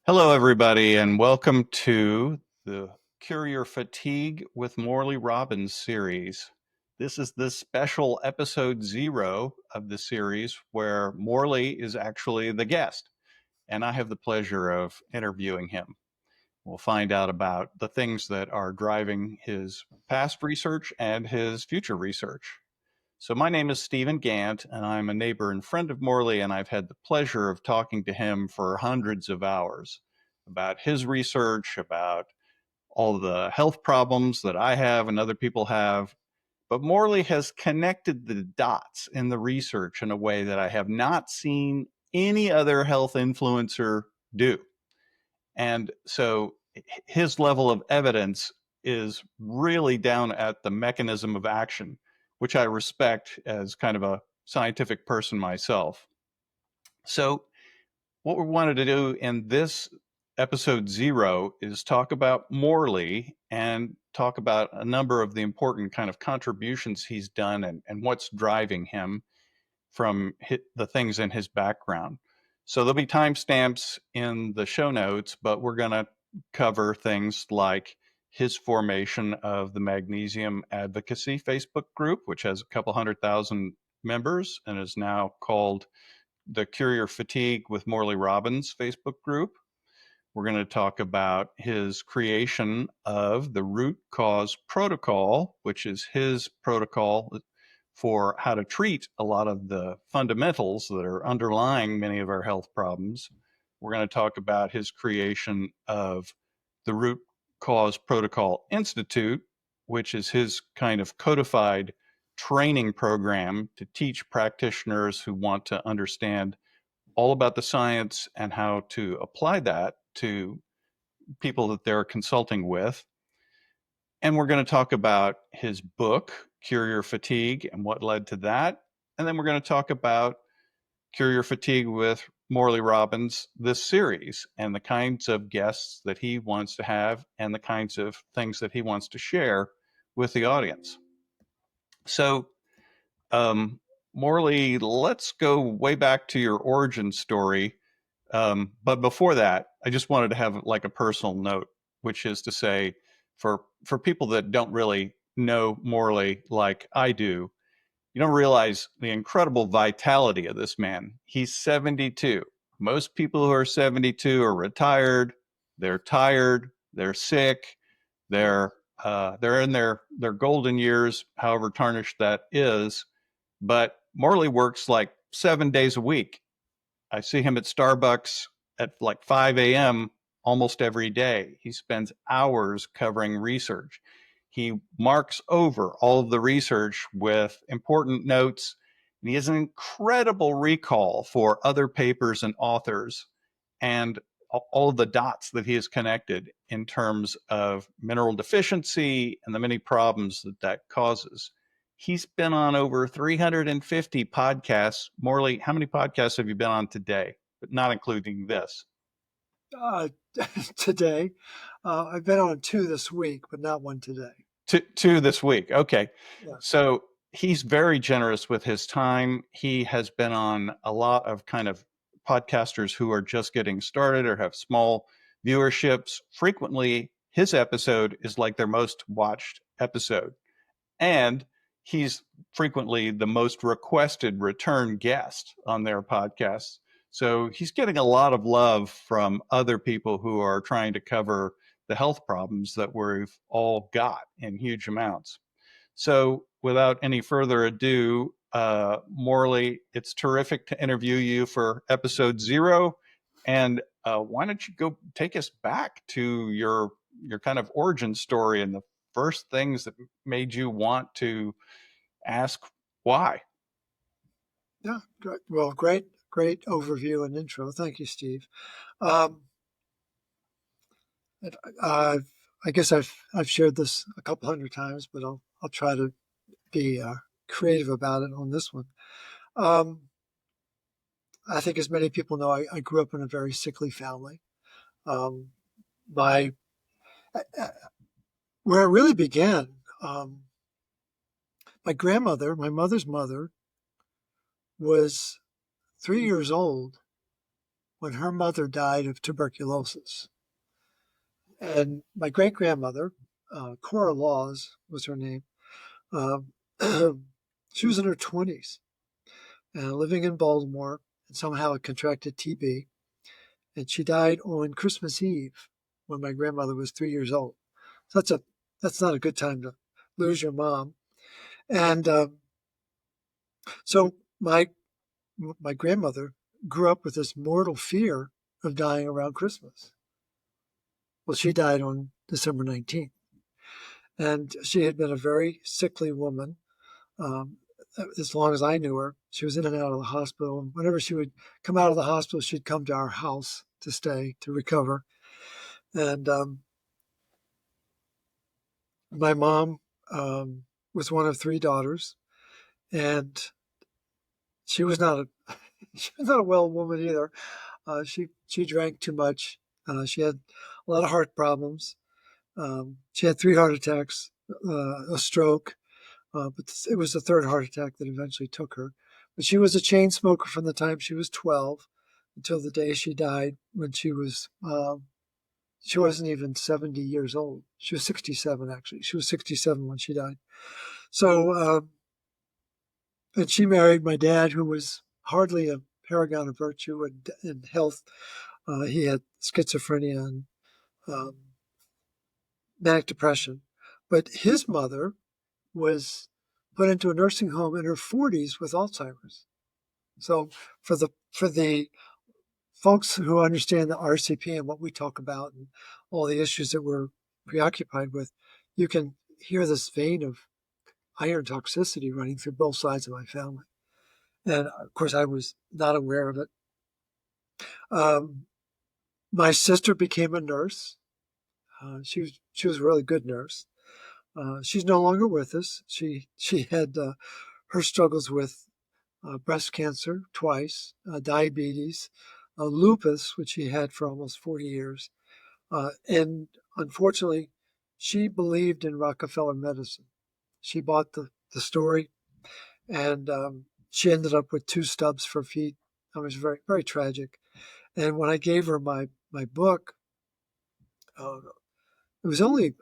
Hello, everybody, and welcome to the Cure Your Fatigue with Morley Robbins series. This is the special episode 0 of the series where Morley is actually the guest, and I have the pleasure of interviewing him. We'll find out about the things that are driving his past research and his future research. So, my name is Stephen Gant, and I'm a neighbor and friend of Morley, and I've had the pleasure of talking to him for hundreds of hours about his research, about all the health problems that I have and other people have. But Morley has connected the dots in the research in a way that I have not seen any other health influencer do. And so his level of evidence is really down at the mechanism of action, which I respect as kind of a scientific person myself. So, what we wanted to do in this episode 0 is talk about Morley and talk about a number of the important kind of contributions he's done and what's driving him from the things in his background. So there'll be timestamps in the show notes, but we're going to cover things like his formation of the Magnesium Advocacy Facebook group, which has a couple 100,000 members and is now called the Cure Your Fatigue with Morley Robbins Facebook group. We're going to talk about his creation of the root cause protocol, which is his protocol for how to treat a lot of the fundamentals that are underlying many of our health problems. We're going to talk about his creation of the Root Cause Protocol Institute, which is his kind of codified training program to teach practitioners who want to understand all about the science and how to apply that to people that they're consulting with. And we're going to talk about his book, Cure Your Fatigue, and what led to that. And then we're going to talk about Cure Your Fatigue with Morley Robbins, this series, and the kinds of guests that he wants to have and the kinds of things that he wants to share with the audience. So, Morley, let's go way back to your origin story. But before that, I just wanted to have like a personal note, which is to say, for people that don't really know Morley like I do, you don't realize the incredible vitality of this man. He's 72. Most people who are 72 are retired. They're tired. They're sick. They're in their golden years, however tarnished that is. But Morley works like 7 days a week. I see him at Starbucks at like 5 a.m. almost every day. He spends hours covering research. He marks over all of the research with important notes. And he has an incredible recall for other papers and authors and all of the dots that he has connected in terms of mineral deficiency and the many problems that that causes. He's been on over 350 podcasts. Morley, how many podcasts have you been on today, but not including this? Uh, today. I've been on two this week, but not one today. Two this week. Okay. Yeah. So he's very generous with his time. He has been on a lot of kind of podcasters who are just getting started or have small viewerships. Frequently, his episode is like their most watched episode. And he's frequently the most requested return guest on their podcasts. So he's getting a lot of love from other people who are trying to cover the health problems that we've all got in huge amounts. So without any further ado, Morley, it's terrific to interview you for episode 0. And why don't you go take us back to your kind of origin story and the first things that made you want to ask why? Yeah. Well, great overview and intro. Thank you, Steve. Um, uh, I guess I've shared this a couple hundred times, but I'll try to be creative about it on this one. Um, I think, as many people know, I grew up in a very sickly family. Um, my Where it really began, my grandmother, my mother's mother, was 3 years old when her mother died of tuberculosis. And my great grandmother, Cora Laws was her name, um, she was in her 20s, living in Baltimore, and somehow had contracted TB. And she died on Christmas Eve when my grandmother was 3 years old. So that's not a good time to lose your mom. And so my grandmother grew up with this mortal fear of dying around Christmas. Well, she died on December 19th, and she had been a very sickly woman. Um, as long as I knew her, she was in and out of the hospital. And whenever she would come out of the hospital, she'd come to our house to stay, to recover. And my mom was one of three daughters, and she was not a she was not a well woman either. She drank too much. She had a lot of heart problems. She had three heart attacks, a stroke, but it was the third heart attack that eventually took her. But she was a chain smoker from the time she was 12 until the day she died, when she wasn't even 70 years old. She was 67, actually. She was 67 when she died. So, and she married my dad, who was hardly a paragon of virtue in health. He had schizophrenia and um, manic depression. But his mother was put into a nursing home in her 40s with Alzheimer's. So for the folks who understand the RCP and what we talk about and all the issues that we're preoccupied with, you can hear this vein of iron toxicity running through both sides of my family. And of course, I was not aware of it. Um, my sister became a nurse. She was a really good nurse. She's no longer with us. She had her struggles with breast cancer twice, diabetes, lupus, which she had for almost 40 years. And unfortunately, she believed in Rockefeller medicine. She bought the story, and she ended up with two stubs for feet. It was very, very tragic. And when I gave her my book, uh, it was only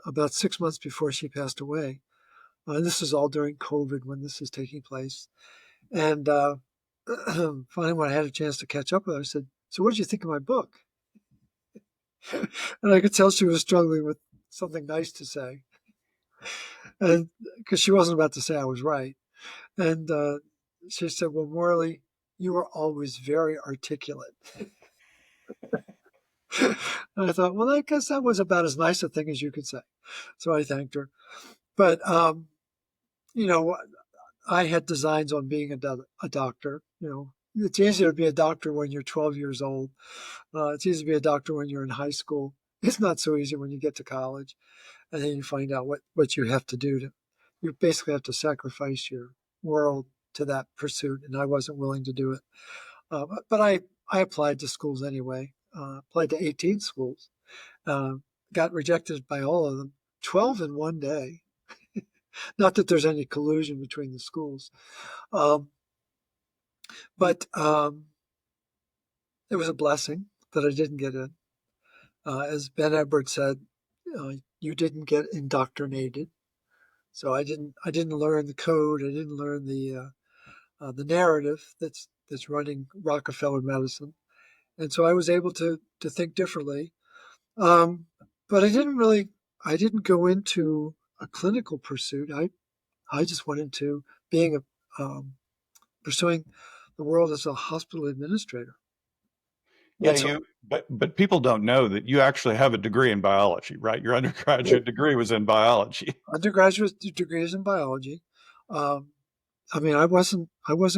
about 6 months before she passed away. And this is all during COVID when this is taking place. And finally, when I had a chance to catch up with her, I said, "So what did you think of my book?" And I could tell she was struggling with something nice to say, and because she wasn't about to say I was right. And she said, "Well, Morley, you were always very articulate." And I thought, well, I guess that was about as nice a thing as you could say. So I thanked her. But you know, I had designs on being a doctor. It's easy to be a doctor when you're 12 years old. It's easy to be a doctor when you're in high school. It's not so easy when you get to college, and then you find out what you have to do you basically have to sacrifice your world to that pursuit, and I wasn't willing to do it. But I applied to schools anyway. Applied to 18 schools. Uh, got rejected by all of them. 12 in one day. Not that there's any collusion between the schools, um, but it was a blessing that I didn't get in. As Ben Edwards said, you didn't get indoctrinated. So I didn't learn the code. I didn't learn the narrative that's running Rockefeller medicine, and so I was able to think differently. Um, but I didn't go into a clinical pursuit. I just went into being pursuing the world as a hospital administrator. Yeah, And so but people don't know that you actually have a degree in biology, right? Your undergraduate degree was in biology. undergraduate degree is in biology. Um, I mean, I wasn't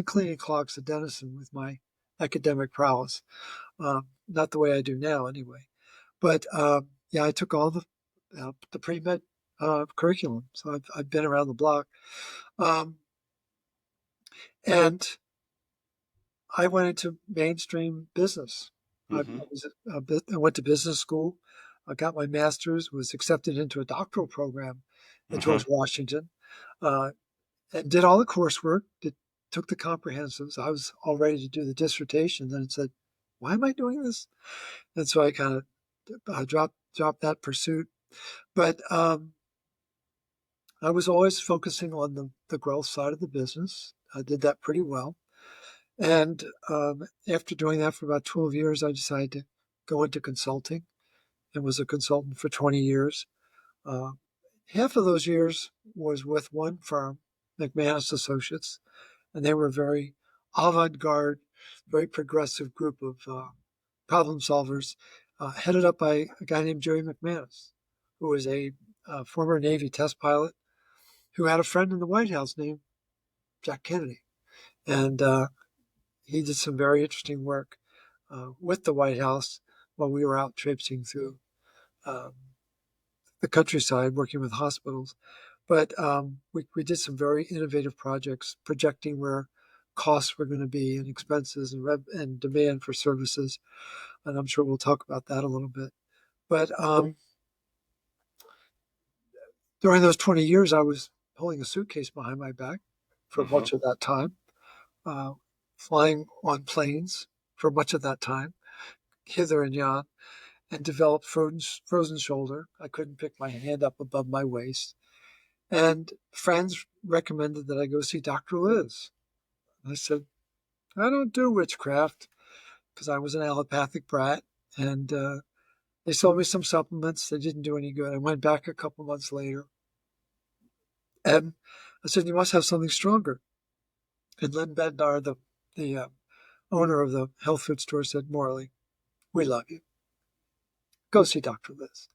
cleaning clocks at Denison with my academic prowess, not the way I do now, anyway. But yeah, I took all the pre med curriculum, so I've been around the block, um, and I went into mainstream business. Hmm. I went to business school. I got my master's, was accepted into a doctoral program at Hmm. George Washington, uh, and did all the coursework. Took the comprehensives. I was all ready to do the dissertation. Then it said, why am I doing this? And so I kind of dropped that pursuit. But I was always focusing on the growth side of the business. I did that pretty well. And after doing that for about 12 years, I decided to go into consulting and was a consultant for 20 years. Uh, Half of those years was with one firm, McManus Associates, and they were a very avant-garde, very progressive group of problem solvers, headed up by a guy named Jerry McManus, who was a former Navy test pilot who had a friend in the White House named Jack Kennedy. And he did some very interesting work with the White House while we were out traipsing through um, the countryside working with hospitals. But we did some very innovative projects projecting where costs were going to be and expenses and demand for services. And I'm sure we'll talk about that a little bit. But during those 20 years, I was pulling a suitcase behind my back for Mm-hmm. much of that time, uh, flying on planes for much of that time, hither and yon, and developed frozen shoulder. I couldn't pick my hand up above my waist. And friends recommended that I go see Dr. Liz. I said, I don't do witchcraft because I was an allopathic brat. And they sold me some supplements. They didn't do any good. I went back a couple months later and I said, you must have something stronger. And Lynn Bednar, the owner of the health food store, said, Morley, we love you. Go see Dr. Liz.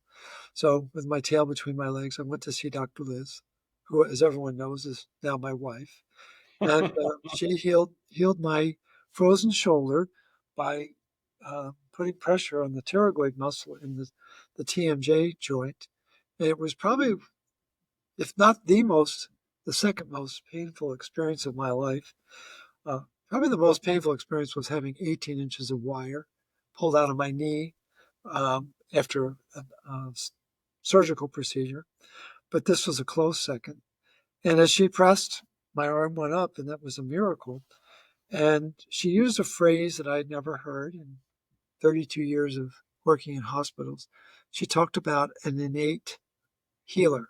So with my tail between my legs, I went to see Dr. Liz, who, as everyone knows, is now my wife. And she healed my frozen shoulder by putting pressure on the pterygoid muscle in the TMJ joint. And it was probably, if not the second most painful experience of my life. Probably the most painful experience was having 18 inches of wire pulled out of my knee after a surgical procedure. But this was a close second. And as she pressed, my arm went up, and that was a miracle. And she used a phrase that I'd never heard in 32 years of working in hospitals. She talked about an innate healer.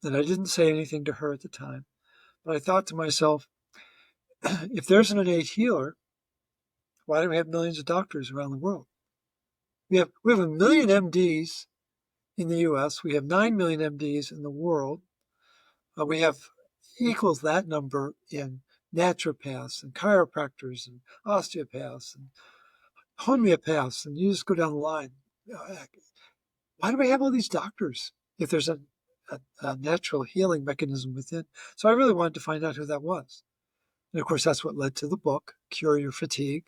And I didn't say anything to her at the time, but I thought to myself, if there's an innate healer, why do we have millions of doctors around the world? We have a million MDs in the US. We have 9 million MDs in the world. We have equals that number in naturopaths and chiropractors and osteopaths and homeopaths, and you just go down the line. Why do we have all these doctors if there's a natural healing mechanism within? So I really wanted to find out who that was. And of course, that's what led to the book, Cure Your Fatigue.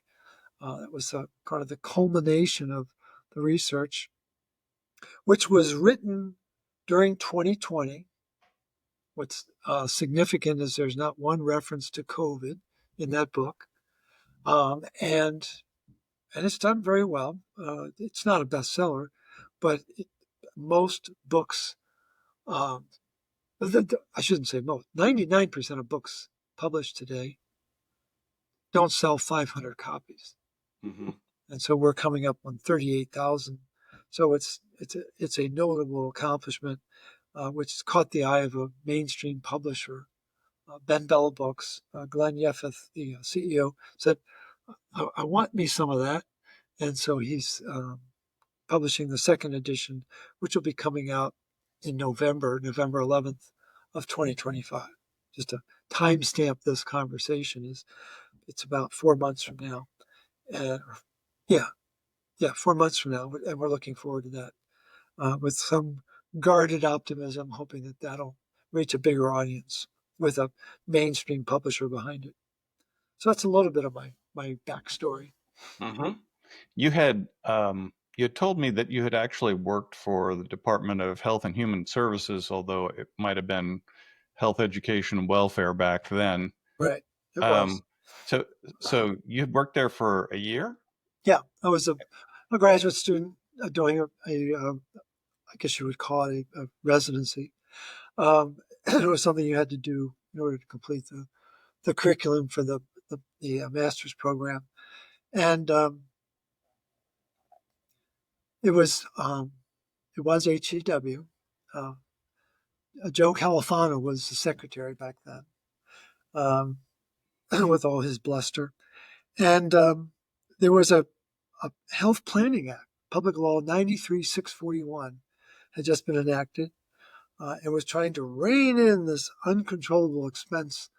It was kind of the culmination of the research, which was written during 2020. What's significant is there's not one reference to COVID in that book. And it's done very well. It's not a bestseller, but most books, um, I shouldn't say most, 99% of books published today don't sell 500 copies. Mm-hmm. And so we're coming up on 38,000. So it's a notable accomplishment, which has caught the eye of a mainstream publisher. Ben Bella Books, Glenn Yeffeth, the CEO, said, I want me some of that. And so he's publishing the second edition, which will be coming out in November 11th of 2025. Just to timestamp this conversation it's about 4 months from now. Uh, yeah, 4 months from now, and we're looking forward to that with some guarded optimism, hoping that that'll reach a bigger audience with a mainstream publisher behind it. So that's a little bit of my backstory. Mm-hmm. You had told me that you had actually worked for the Department of Health and Human Services, although it might have been Health, Education, and Welfare back then. Right, it was. Um, so you had worked there for a year? Yeah, I was a graduate student doing I guess you would call it a residency. It was something you had to do in order to complete the curriculum for the master's program. And it was HEW. Uh, Joe Califano was the secretary back then, um, with all his bluster. And there was a Health Planning Act, Public Law 93-641, had just been enacted, and was trying to rein in this uncontrollable expense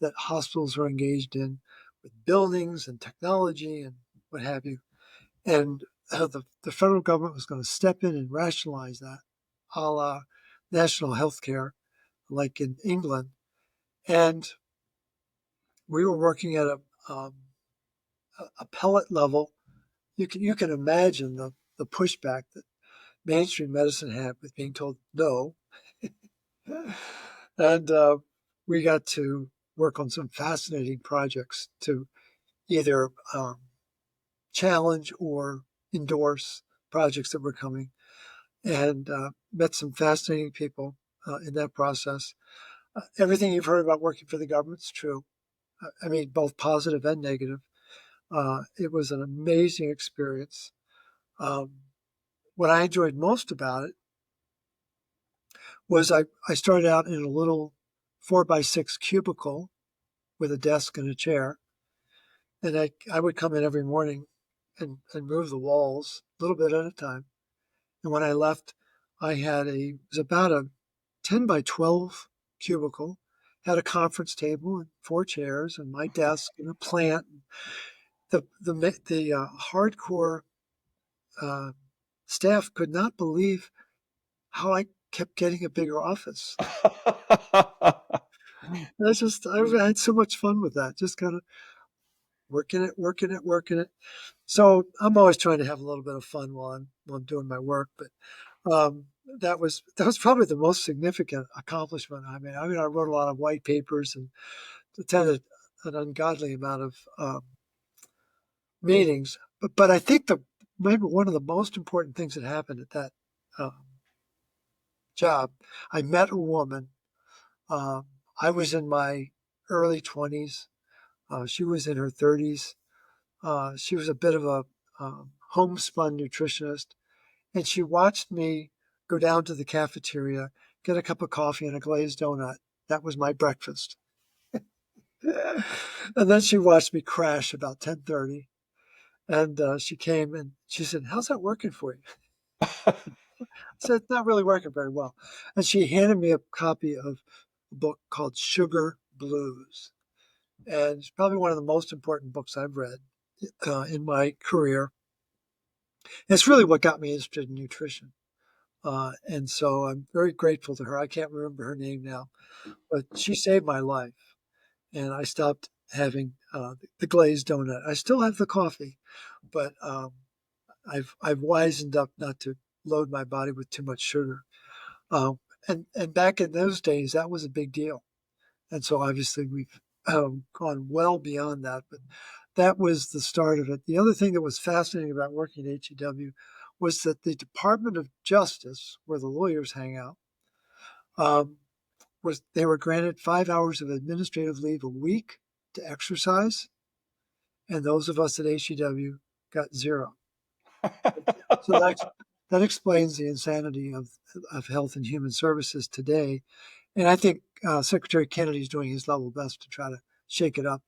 that hospitals are engaged in with buildings and technology and what have you. And the federal government was going to step in and rationalize that, a la national health care, like in England. And we were working at um, a appellate level. You can imagine the pushback that mainstream medicine had with being told no. And we got to work on some fascinating projects to either challenge or endorse projects that were coming, and met some fascinating people in that process. Everything you've heard about working for the government's true. I mean, both positive and negative. It was an amazing experience. Um, what I enjoyed most about it was I started out in a little 4x6 cubicle with a desk and a chair. And I would come in every morning and move the walls a little bit at a time. And when I left, it was about a 10 by 12 cubicle, had a conference table and four chairs and my desk and a plant. The hardcore uh, staff could not believe how I kept getting a bigger office. I had so much fun with that, just kind of working it. So I'm always trying to have a little bit of fun while I'm doing my work. But that was probably the most significant accomplishment. I wrote a lot of white papers and attended an ungodly amount of meetings. But I think maybe one of the most important things that happened at that um, job, I met a woman. Um, I was in my early 20s. She was in her 30s. She was a bit of a homespun nutritionist, and she watched me go down to the cafeteria, get a cup of coffee and a glazed donut. That was my breakfast. And then she watched me crash about 10:30, and she came and she said, "How's that working for you?" I said, "It's not really working very well." And she handed me a copy of a book called Sugar Blues, and it's probably one of the most important books I've read in my career. And it's really what got me interested in nutrition. And so I'm very grateful to her. I can't remember her name now, but she saved my life. And I stopped having the glazed donut. I still have the coffee, but I've wisened up not to load my body with too much sugar. And back in those days, that was a big deal. And so obviously we've gone well beyond that, but that was the start of it. The other thing that was fascinating about working at HEW was that the Department of Justice, where the lawyers hang out, um, they were granted 5 hours of administrative leave a week to exercise, and those of us at HEW got zero. So that explains the insanity of health and human services today. And I think Secretary Kennedy is doing his level best to try to shake it up,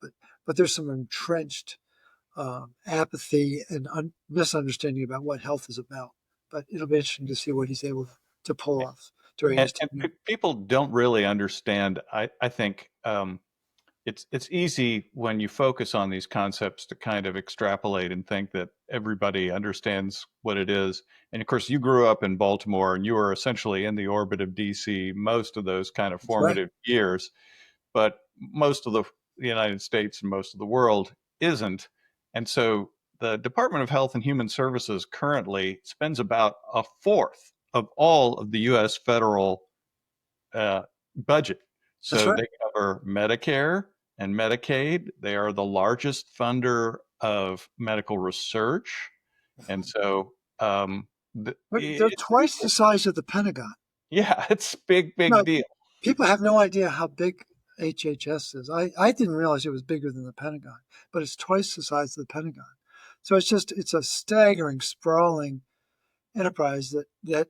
but there's some entrenched apathy and misunderstanding about what health is about. But it'll be interesting to see what he's able to pull off during his And tenure. people don't really understand. I think it's easy when you focus on these concepts to kind of extrapolate and think that everybody understands what it is. And of course, you grew up in Baltimore and you were essentially in the orbit of DC most of those kind of That's right. formative years. But most of the United States and most of the world isn't. And so the Department of Health and Human Services currently spends about a fourth of all of the US federal uh, budget. That's So right. they cover Medicare and Medicaid. They are the largest funder of medical research. And so They're twice the size of the Pentagon. yeah, it's a big, No, big deal. people have no idea how big HHS is. I didn't realize it was bigger than the Pentagon, but it's twice the size of the Pentagon. So it's a staggering, sprawling enterprise that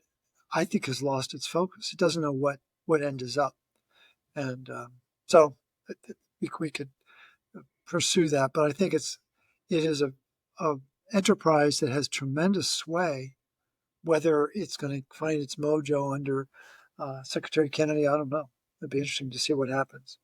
I think has lost its focus. It doesn't know what end is up, and so we could pursue that. But I think it is a enterprise that has tremendous sway. Whether it's going to find its mojo under Secretary Kennedy, I don't know. It'd be interesting to see what happens.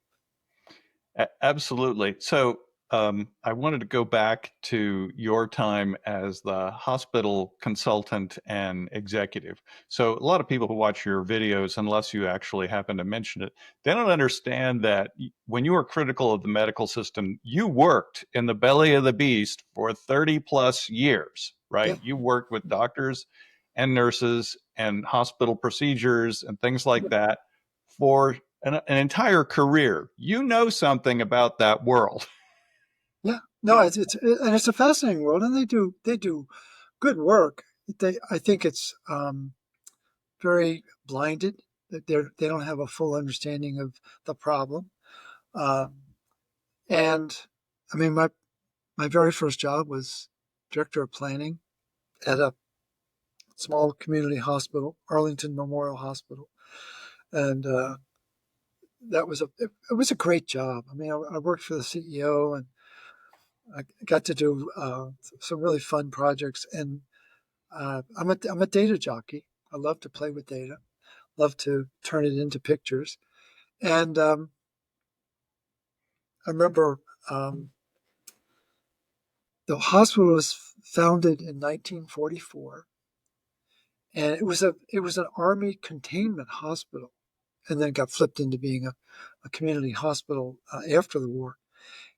Absolutely. So I wanted to go back to your time as the hospital consultant and executive. So a lot of people who watch your videos, unless you actually happen to mention it, they don't understand that when you were critical of the medical system, you worked in the belly of the beast for 30 plus years, Yeah, right? You worked with doctors and nurses and hospital procedures and things like that for an entire career. You know something about that world. yeah. No, it's a fascinating world, and they do good work. I think it's very blinded. That they don't have a full understanding of the problem. Um, and I mean, my very first job was director of planning at a small community hospital, Arlington Memorial Hospital, and it was a great job. I mean, I worked for the CEO, and I got to do some really fun projects. And I'm a data jockey. I love to play with data, love to turn it into pictures. And I remember the hospital was founded in 1944, and it was an army containment hospital, and then got flipped into being a community hospital after the war.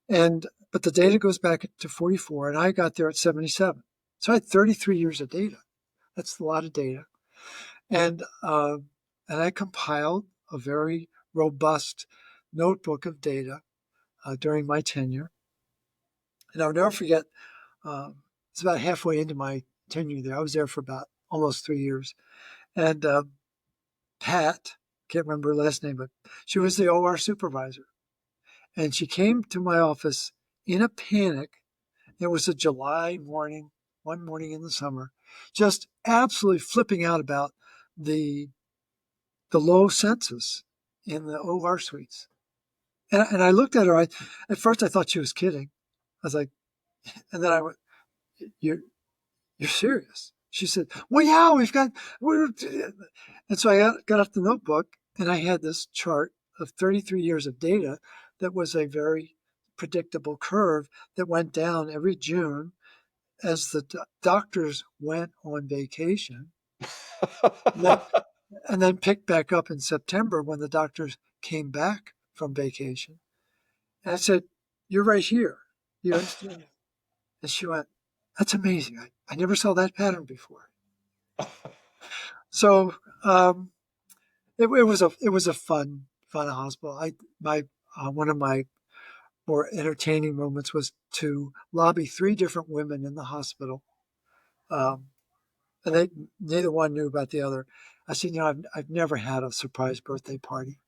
And but the data goes back to 44, and I got there at 77. So I had 33 years of data. That's a lot of data, and I compiled a very robust notebook of data during my tenure. And I'll never forget. It's about halfway into my tenure there. I was there for about almost 3 years, and Pat, can't remember her last name, but she was the OR supervisor, and she came to my office in a panic. It was a July morning, one morning in the summer, just absolutely flipping out about the the low census in the OR suites. And I looked at her. At first, I thought she was kidding. I was like, and then I went, "You're serious?" She said, "Well, yeah, we're." And so I got out the notebook, and I had this chart of 33 years of data that was a very predictable curve that went down every June as the doctors went on vacation, and then, and then picked back up in September when the doctors came back from vacation. And I said, "You're right here. You understand?" And she went, "That's amazing. I never saw that pattern before." So it was a fun hospital. I my One of my more entertaining moments was to lobby three different women in the hospital, um, and they neither one knew about the other. I said, I've never had a surprise birthday party.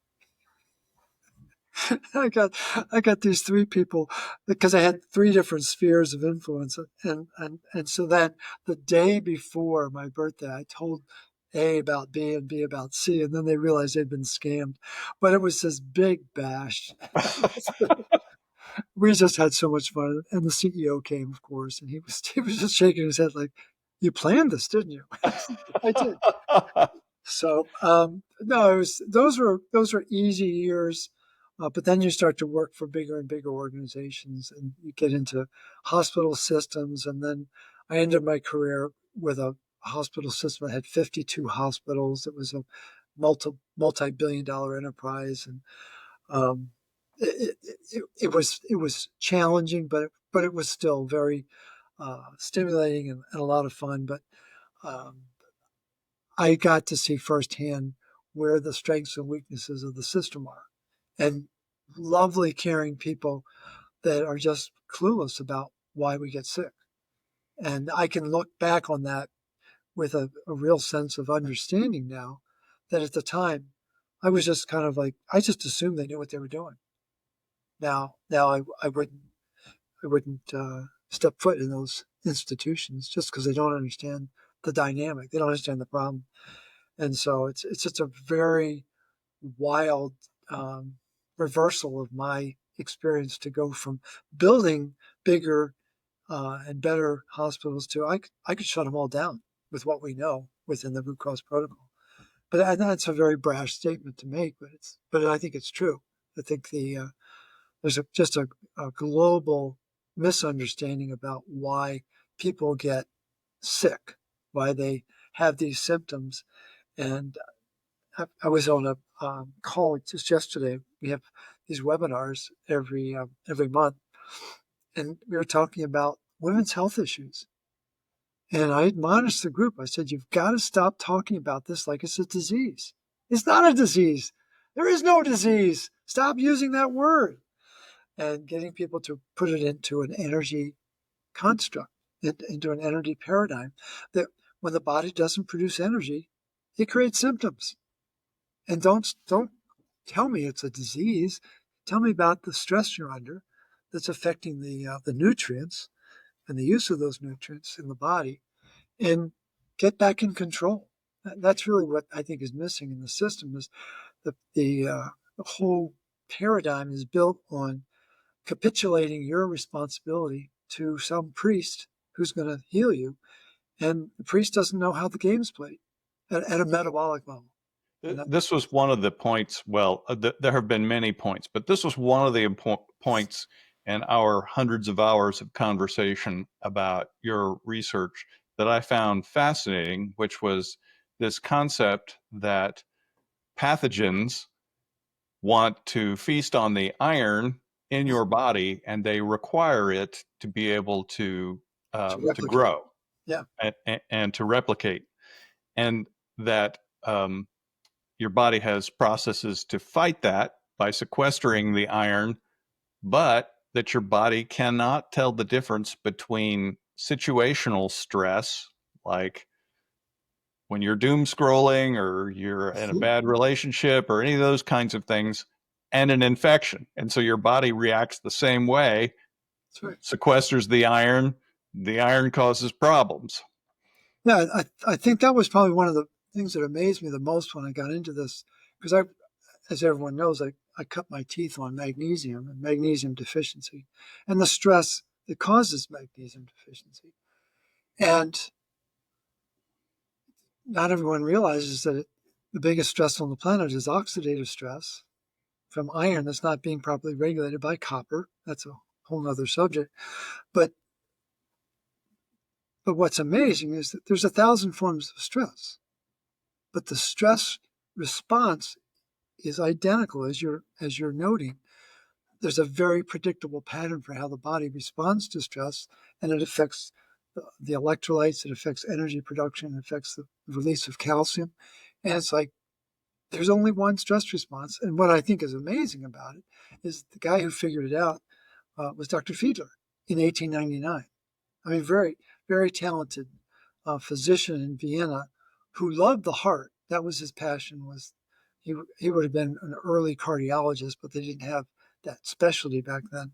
I got I got these three people because I had three different spheres of influence, and so then the day before my birthday, I told A about B and B about C, and then they realized they'd been scammed. But it was this big bash. We just had so much fun, and the CEO came, of course, and he was just shaking his head like, "You planned this, didn't you?" I did. So no, it was those were easy years, but then you start to work for bigger and bigger organizations, and you get into hospital systems. And then I ended my career with a hospital system that had 52 hospitals. It was a multi-billion-dollar enterprise, and um, it was challenging, but it was still very stimulating and a lot of fun. But um, I got to see firsthand where the strengths and weaknesses of the system are, and lovely, caring people that are just clueless about why we get sick. And I can look back on that with a real sense of understanding now that at the time I was just kind of like, I just assumed they knew what they were doing. Now I wouldn't step foot in those institutions just because they don't understand the dynamic. They don't understand the problem. And so it's just a very wild um, reversal of my experience to go from building bigger and better hospitals to I could shut them all down with what we know within the root cause protocol. But that's a very brash statement to make, but I think it's true. I think there's just a global misunderstanding about why people get sick, why they have these symptoms. And I was on a call just yesterday. We have these webinars every month, and we were talking about women's health issues. And I admonished the group. I said, "You've got to stop talking about this like it's a disease. It's not a disease. There is no disease. Stop using that word." And getting people to put it into an energy construct, into an energy paradigm, that when the body doesn't produce energy, it creates symptoms. And don't tell me it's a disease. Tell me about the stress you're under that's affecting the nutrients and the use of those nutrients in the body, and get back in control. That's really what I think is missing in the system. Is the whole paradigm is built on capitulating your responsibility to some priest who's going to heal you, and the priest doesn't know how the game's played at a metabolic level. This was one of the points. Well, there have been many points, but this was one of the points in our hundreds of hours of conversation about your research that I found fascinating, which was this concept that pathogens want to feast on the iron in your body, and they require it to be able To to replicate. grow Yeah. and to replicate, and that your body has processes to fight that by sequestering the iron, but that your body cannot tell the difference between situational stress, like when you're doom scrolling or you're in a bad relationship or any of those kinds of things, and an infection. And so your body reacts the same way, That's right. sequesters the iron causes problems. Yeah, I think that was probably one of the things that amazed me the most when I got into this, because as everyone knows, I cut my teeth on magnesium and magnesium deficiency, and the stress that causes magnesium deficiency. And not everyone realizes that the biggest stress on the planet is oxidative stress from iron that's not being properly regulated by copper. That's a whole other subject. But what's amazing is that there's 1,000 forms of stress, but the stress response is identical as you're noting. There's a very predictable pattern for how the body responds to stress, and it affects the electrolytes, it affects energy production, it affects the release of calcium. And it's like there's only one stress response. And what I think is amazing about it is the guy who figured it out was Dr. Fiedler in 1899. I mean, very, very talented physician in Vienna who loved the heart. That was his passion. Was he would have been an early cardiologist, but they didn't have that specialty back then.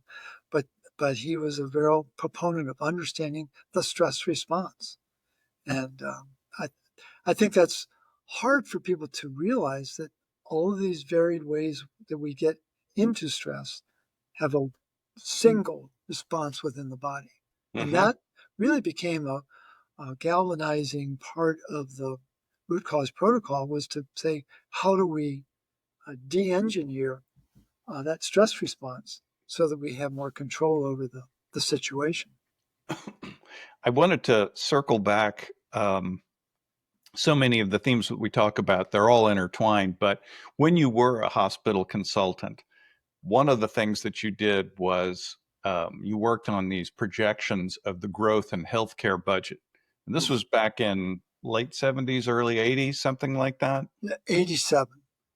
But he was a real proponent of understanding the stress response, and I think that's hard for people to realize that all of these varied ways that we get into stress have a single response within the body. And Mm-hmm. that really became a galvanizing part of the root cause protocol, was to say, how do we de-engineer that stress response so that we have more control over the situation. I wanted to circle back. So many of the themes that we talk about, they're all intertwined. But when you were a hospital consultant, one of the things that you did was you worked on these projections of the growth in healthcare budget. And this was back in late 70s, early 80s, something like that. 87.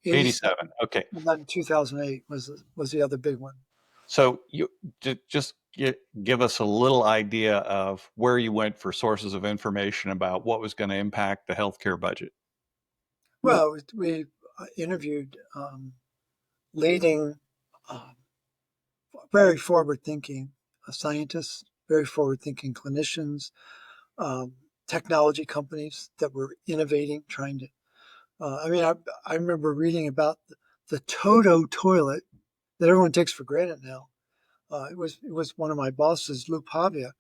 87. Okay. And then 2008 was the other big one. So you just give us a little idea of where you went for sources of information about what was going to impact the healthcare budget. Well, we interviewed leading, uh, very forward-thinking scientists very forward-thinking clinicians, um, technology companies that were innovating, trying to. I remember reading about the Toto toilet that everyone takes for granted now. It was one of my bosses, Lou Pavia,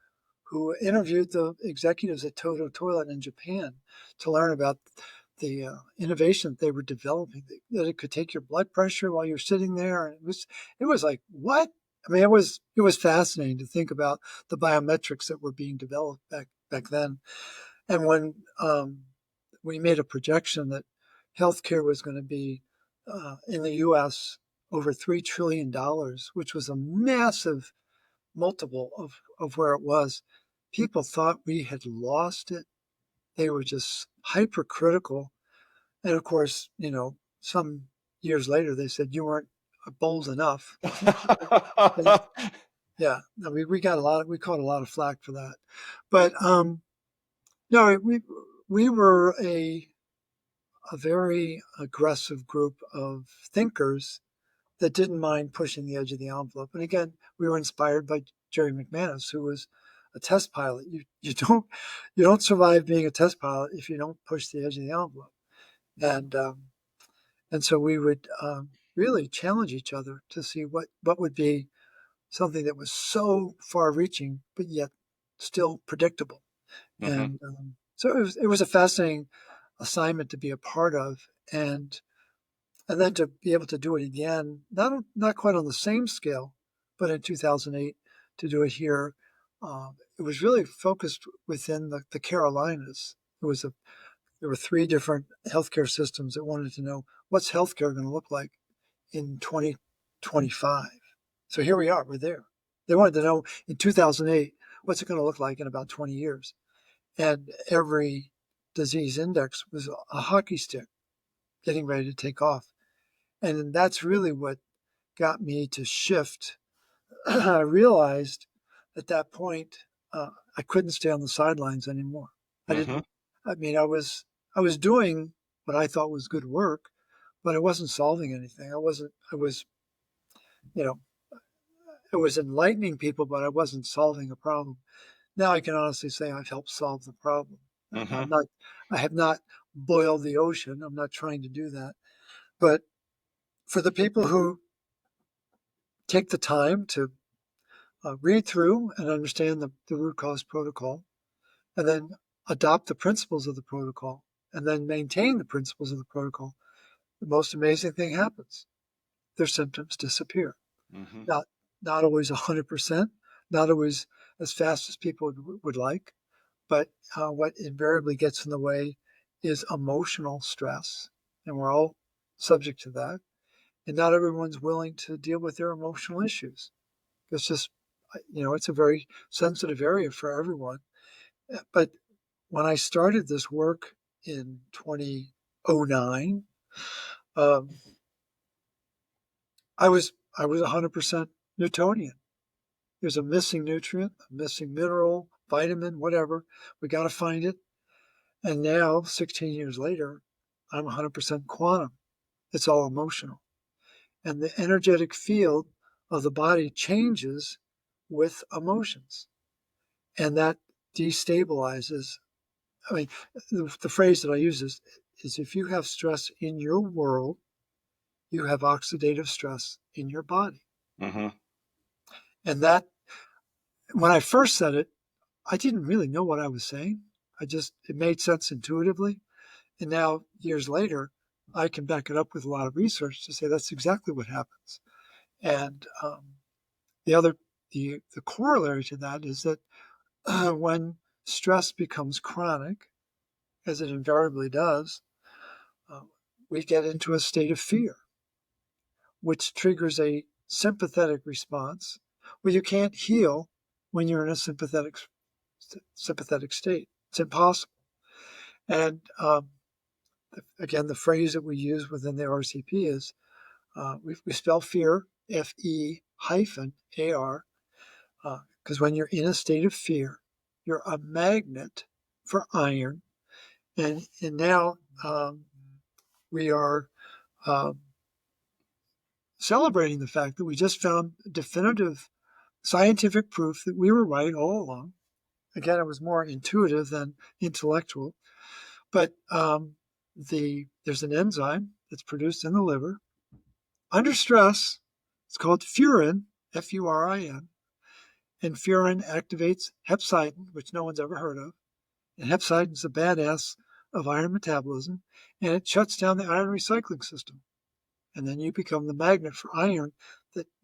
who interviewed the executives at Toto Toilet in Japan to learn about the innovation that they were developing. That it could take your blood pressure while you're sitting there, and it was like what? I mean, it was fascinating to think about the biometrics that were being developed back then. And when we made a projection that healthcare was going to be in the U.S. over $3 trillion, which was a massive multiple of where it was. People thought we had lost it. They were just hypercritical. And of course, some years later, they said you weren't bold enough. And yeah, no, we caught a lot of flack for that. But no, we were a very aggressive group of thinkers that didn't mind pushing the edge of the envelope. And again, we were inspired by Jerry McManus, who was a test pilot. You don't survive being a test pilot if you don't push the edge of the envelope. And so we would really challenge each other to see what would be something that was so far-reaching, but yet still predictable. Hmm. And so it was a fascinating assignment to be a part of, and then to be able to do it again, not quite on the same scale, but in 2008 to do it here. It was really focused within the Carolinas. There were three different healthcare systems that wanted to know what's healthcare going to look like in 2025. So here we are, we're there. They wanted to know in 2008 what's it going to look like in about 20 years. And every disease index was a hockey stick getting ready to take off. And that's really what got me to shift. I realized at that point I couldn't stay on the sidelines anymore. I Hmm. didn't. I mean, I was doing what I thought was good work, but I wasn't solving anything. I wasn't. I was, you know, I was enlightening people, but I wasn't solving a problem. Now I can honestly say I've helped solve the problem. Hmm. I'm not. I have not boiled the ocean. I'm not trying to do that. But for the people who take the time to read through and understand the root cause protocol, and then adopt the principles of the protocol, and then maintain the principles of the protocol, the most amazing thing happens. Their symptoms disappear. Hmm. Not not always 100%, not always as fast as people would like, but what invariably gets in the way is emotional stress, and we're all subject to that. And not everyone's willing to deal with their emotional issues. It's just, it's a very sensitive area for everyone. But when I started this work in 2009, um, I was 100% Newtonian. There's a missing nutrient, a missing mineral, vitamin, whatever. We got to find it. And now, 16 years later, I'm 100% quantum. It's all emotional. And the energetic field of the body changes with emotions. And that destabilizes. I mean, the phrase that I use is if you have stress in your world, you have oxidative stress in your body. Hmm. And that, when I first said it, I didn't really know what I was saying. It made sense intuitively. And now, years later, I can back it up with a lot of research to say that's exactly what happens. And the other, the corollary to that is that when stress becomes chronic, as it invariably does, uh, we get into a state of fear, which triggers a sympathetic response. Well, you can't heal when you're in a sympathetic state. It's impossible. And again, the phrase that we use within the RCP is we spell fear Fe hyphen AR because when you're in a state of fear, you're a magnet for iron. And now we are um, celebrating the fact that we just found definitive scientific proof that we were right all along. Again, it was more intuitive than intellectual. But there's an enzyme that's produced in the liver under stress. It's called furin, Furin, and furin activates hepcidin, which no one's ever heard of. And hepcidin is the badass of iron metabolism, and it shuts down the iron recycling system. And then you become the magnet for iron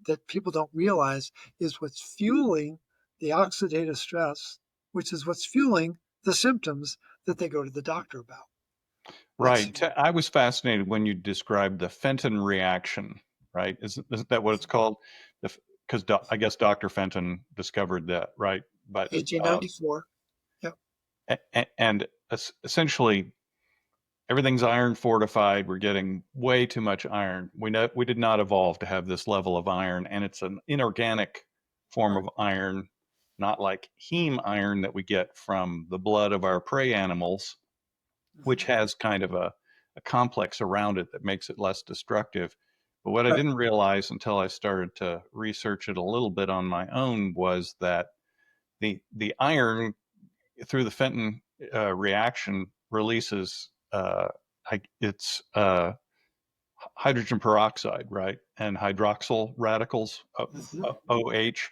that people don't realize is what's fueling the oxidative stress, which is what's fueling the symptoms that they go to the doctor about. Right. I was fascinated when you described the Fenton reaction, right? Isn't that what it's called? Because I guess Dr. Fenton discovered that, right? But 1894. Yep. and essentially everything's iron fortified. We're getting way too much iron. We did not evolve to have this level of iron, and it's an inorganic form of iron, not like heme iron that we get from the blood of our prey animals, which has kind of a complex around it that makes it less destructive. But what I Right. didn't realize until I started to research it a little bit on my own was that the iron through the Fenton reaction releases it's hydrogen peroxide, right, and hydroxyl radicals, Mm-hmm. OH,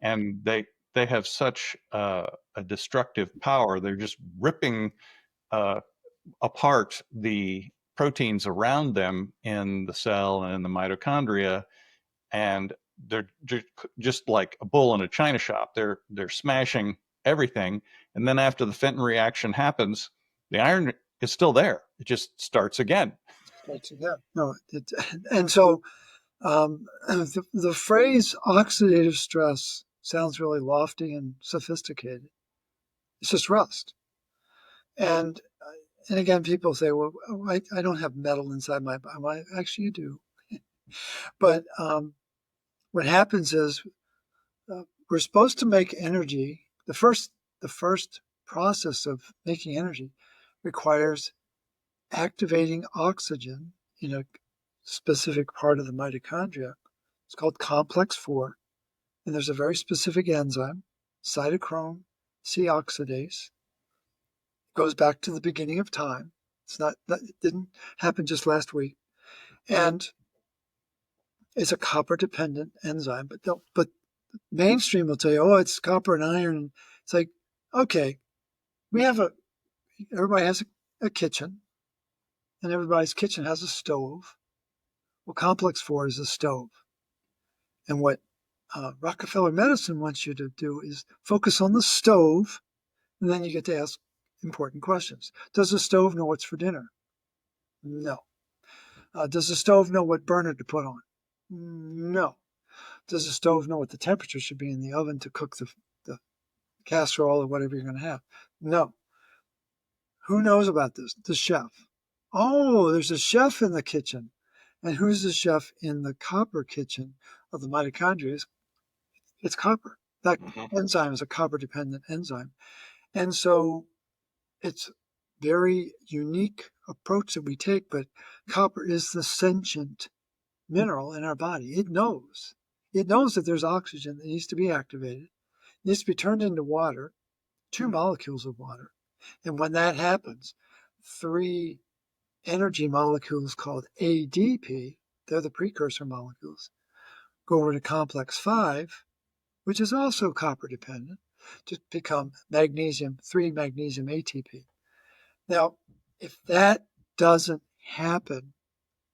and they have such a destructive power. They're just ripping uh, apart the proteins around them in the cell and in the mitochondria, and they're just like a bull in a china shop. They're smashing everything, and then after the Fenton reaction happens, the iron is still there. It just starts again. Starts again. No, and so the phrase oxidative stress sounds really lofty and sophisticated. It's just rust. And and again, people say, well, I don't have metal inside my body. Actually, you do. But what happens is we're supposed to make energy. The first process of making energy requires activating oxygen in a specific part of the mitochondria. It's called complex 4, and there's a very specific enzyme, cytochrome C oxidase. It goes back to the beginning of time. It didn't happen just last week, and it's a copper dependent enzyme. But mainstream will tell you, oh, it's copper and iron. It's like, okay, everybody has a kitchen, and everybody's kitchen has a stove. Well, complex 4 is a stove. And what Rockefeller medicine wants you to do is focus on the stove, and then you get to ask important questions. Does the stove know what's for dinner? No. Does the stove know what burner to put on? No. Does the stove know what the temperature should be in the oven to cook the casserole or whatever you're going to have? No. Who knows about this? The chef. Oh, there's a chef in the kitchen. And who's the chef in the copper kitchen of the mitochondria? It's copper. That Mm-hmm. enzyme is a copper dependent enzyme. And so it's very unique approach that we take, but copper is the sentient mineral in our body. It knows. It knows that there's oxygen that needs to be activated. It needs to be turned into water, 2 molecules of water. And when that happens, 3 energy molecules called ADP, they're the precursor molecules, go over to complex 5, which is also copper dependent, to become 3 magnesium ATP. Now, if that doesn't happen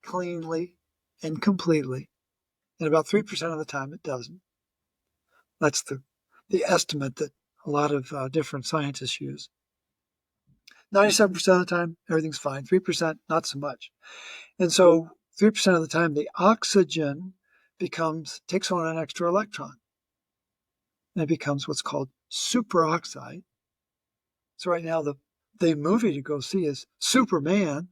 cleanly and completely, and about 3% of the time it doesn't, that's the estimate that a lot of different scientists use. 97% of the time, everything's fine. 3%, not so much. And so 3% of the time, the oxygen takes on an extra electron, and it becomes what's called superoxide. So right now, the movie to go see is Superman,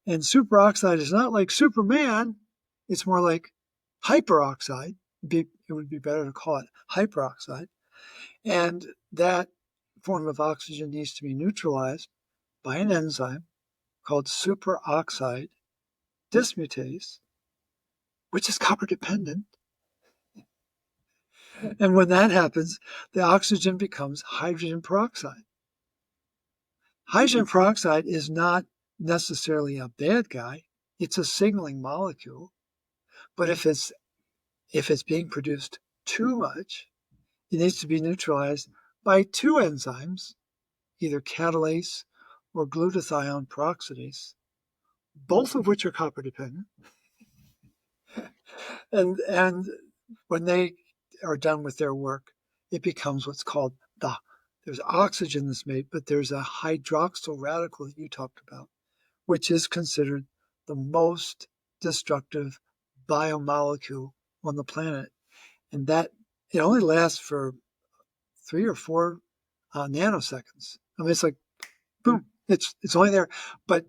and superoxide is not like Superman. It's more like hyperoxide. It would be better to call it hyperoxide. And that form of oxygen needs to be neutralized by an enzyme called superoxide dismutase, which is copper dependent. And when that happens, the oxygen becomes hydrogen peroxide. Hydrogen peroxide is not necessarily a bad guy. It's a signaling molecule. But if it's being produced too much, it needs to be neutralized by two enzymes, either catalase or glutathione peroxidase, both of which are copper dependent. And when they are done with their work, it becomes what's called there's oxygen that's made, but there's a hydroxyl radical that you talked about, which is considered the most destructive biomolecule on the planet. And that it only lasts for 3 or 4 nanoseconds. I mean, it's like boom, it's only there. But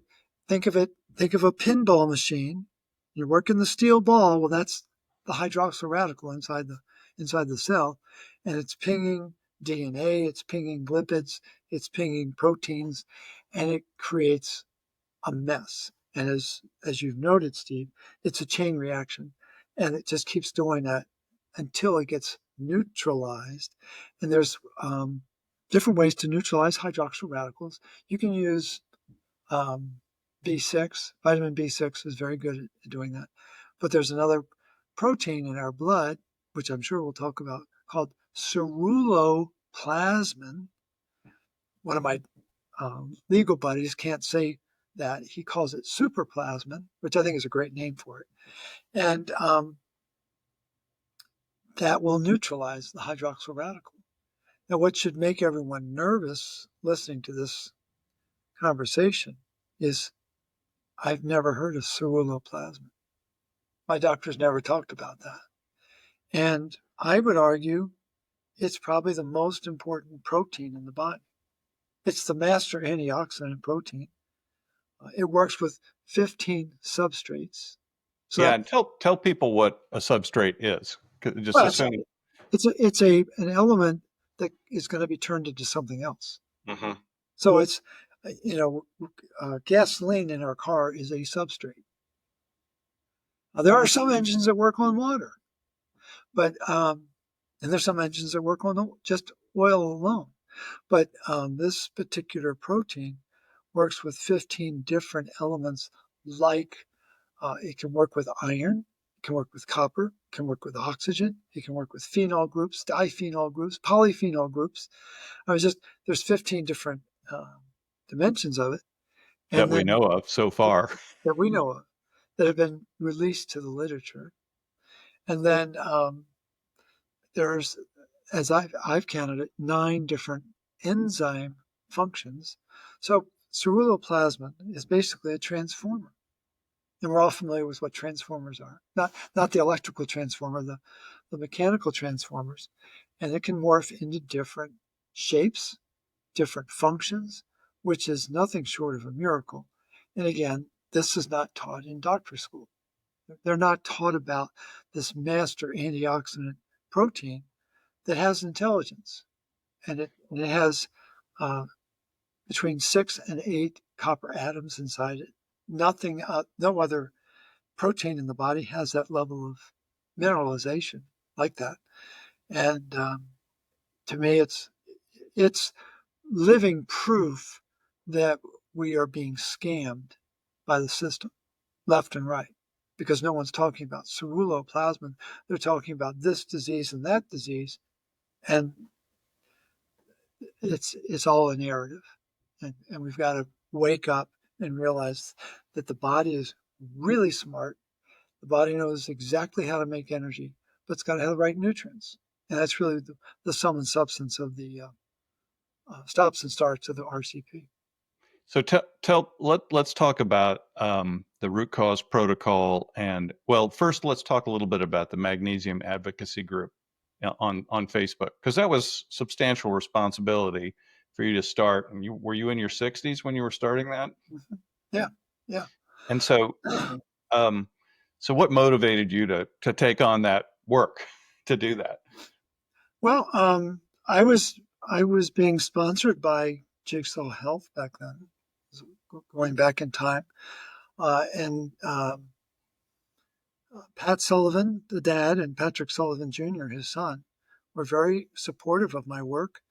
think of a pinball machine. You're working the steel ball. Well, that's the hydroxyl radical inside the cell, and it's pinging DNA, it's pinging lipids, it's pinging proteins, and it creates a mess. And as you've noted, Steve, it's a chain reaction, and it just keeps doing that until it gets neutralized. And there's different ways to neutralize hydroxyl radicals. You can use B6. Vitamin B6 is very good at doing that. But there's another protein in our blood, which I'm sure we'll talk about, called ceruloplasmin. One of my legal buddies can't say that. He calls it superplasmin, which I think is a great name for it. And that will neutralize the hydroxyl radical. Now, what should make everyone nervous listening to this conversation is I've never heard of ceruloplasmin. My doctor's never talked about that. And I would argue it's probably the most important protein in the body. It's the master antioxidant protein. It works with 15 substrates. So Yeah, that and tell people what a substrate is. Just well, it's assuming. an element that is going to be turned into something else. Hmm. So it's you know gasoline in our car is a substrate. There are some engines that work on water, but and there's some engines that work on just oil alone. But this particular protein works with 15 different elements, like it can work with iron, it can work with copper, it can work with oxygen, it can work with phenol groups, diphenol groups, polyphenol groups. I was just there's 15 different dimensions of it, That and we then know of so far. that we know of that have been released to the literature. And then there's, as I've counted it, 9 different enzyme functions. So ceruloplasmin is basically a transformer. And we're all familiar with what transformers are. Not the electrical transformer, the mechanical transformers. And it can morph into different shapes, different functions, which is nothing short of a miracle. And again, this is not taught in doctor school. They're not taught about this master antioxidant protein that has intelligence, and it has uh, between 6 and 8 copper atoms inside it. Nothing, no other protein in the body has that level of mineralization like that. And to me, it's living proof that we are being scammed by the system, left and right, because no one's talking about ceruloplasmin. They're talking about this disease and that disease, and it's all a narrative. And we've got to wake up and realize that the body is really smart. The body knows exactly how to make energy, but it's got to have the right nutrients. And that's really the sum and substance of the stops and starts of the RCP. So let's talk about the root cause protocol, and well, first let's talk a little bit about the Magnesium Advocacy Group on Facebook, because that was substantial responsibility for you to start. And were you in your 60s when you were starting that? Mm-hmm. Yeah, yeah. And um, so what motivated you to take on that work to do that? Well, I was being sponsored by Jigsaw Health back then, going back in time, and Pat Sullivan, the dad, and Patrick Sullivan Jr., his son, were very supportive of my work,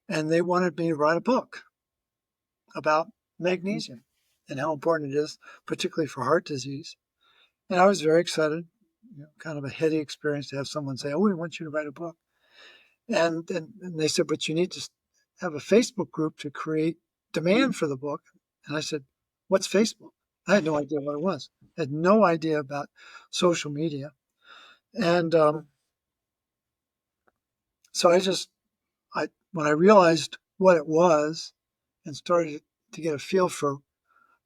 and they wanted me to write a book about magnesium and how important it is, particularly for heart disease. And I was very excited, kind of a heady experience to have someone say, "Oh, we want you to write a book." And they said, "But you need to have a Facebook group to create demand for the book." And I said, "What's Facebook?" I had no idea what it was. I had no idea about social media. And so when I realized what it was and started to get a feel for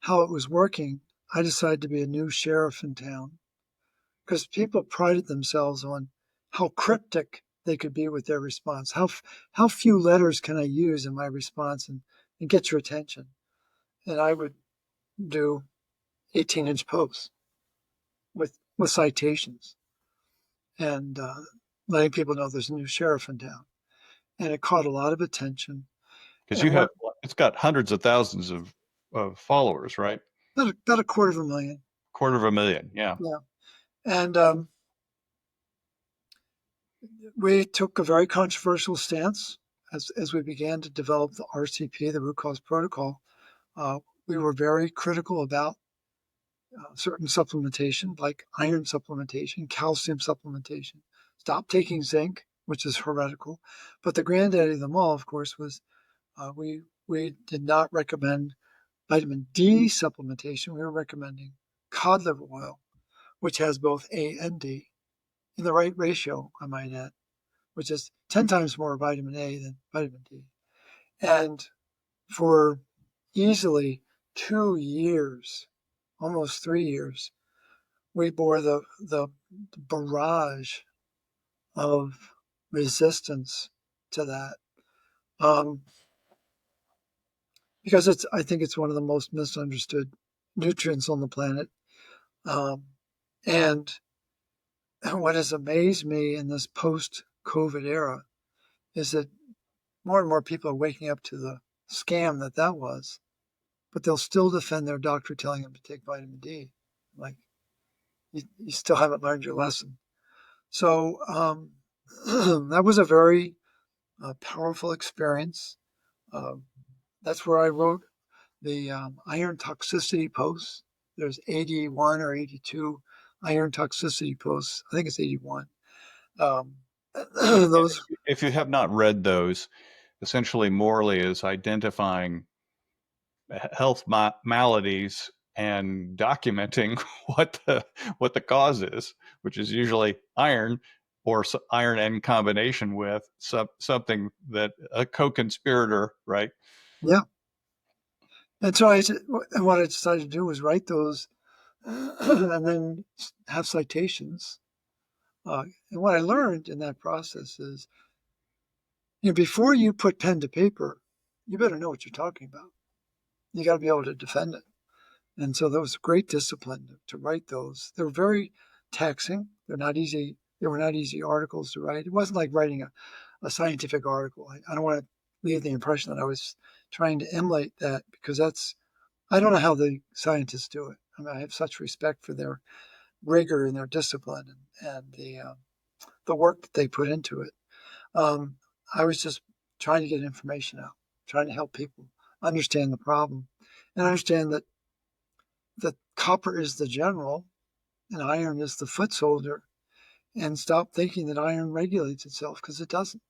how it was working, I decided to be a new sheriff in town, because people prided themselves on how cryptic they could be with their response. How few letters can I use in my response and get your attention? And I would do 18-inch posts with citations and letting people know there's a new sheriff in town. And it caught a lot of attention. Because And what it's got hundreds of thousands of followers, right? about a quarter of a million. Quarter of a million. Yeah. Yeah. And we took a very controversial stance as we began to develop the RCP, the root cause protocol. We were very critical about certain supplementation, like iron supplementation, calcium supplementation. Stop taking zinc, which is heretical. But the granddaddy of them all, of course, was we did not recommend vitamin D supplementation. We were recommending cod liver oil, which has both A and D in the right ratio, I might add, which is 10 times more vitamin A than vitamin D. And for easily 2 years, almost 3 years, we bore the barrage of resistance to that. Because I think it's one of the most misunderstood nutrients on the planet. And what has amazed me in this post-COVID era is that more and more people are waking up to the scam that was, but they'll still defend their doctor telling them to take vitamin D. Like, you still haven't learned your lesson. So that was a very powerful experience. That's where I wrote the iron toxicity posts. There's 81 or 82 iron toxicity posts. I think it's 81. Um, those, If you have not read those, essentially Morley is identifying health maladies and documenting what the cause is, which is usually iron or iron in combination with something that a co-conspirator, right? yeah. And so what I decided to do was write those and then have citations. And what I learned in that process is, before you put pen to paper, you better know what you're talking about. You got to be able to defend it. And so there was great discipline to write those. They were very taxing. They're not easy. They were not easy articles to write. It wasn't like writing a scientific article. I don't want to leave the impression that I was trying to emulate that, because I don't know how the scientists do it. I mean, I have such respect for their rigor and their discipline and the work that they put into it. I was just trying to get information out, trying to help people understand the problem and understand that copper is the general and iron is the foot soldier, and stop thinking that iron regulates itself, because it doesn't.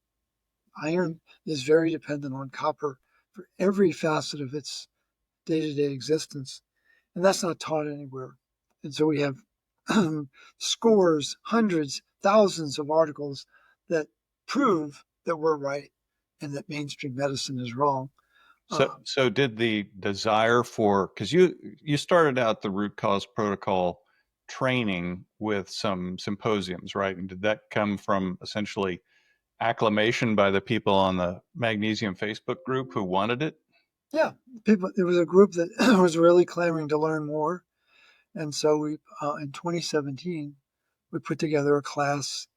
Iron is very dependent on copper for every facet of its day-to-day existence, and that's not taught anywhere. And so we have scores, hundreds, thousands of articles that prove that we're right and that mainstream medicine is wrong. So did the desire for, because you started out the root cause protocol training with some symposiums, right? And did that come from essentially acclamation by the people on the Magnesium Facebook group who wanted it? Yeah, there was a group that was really clamoring to learn more. And so in 2017, we put together a class.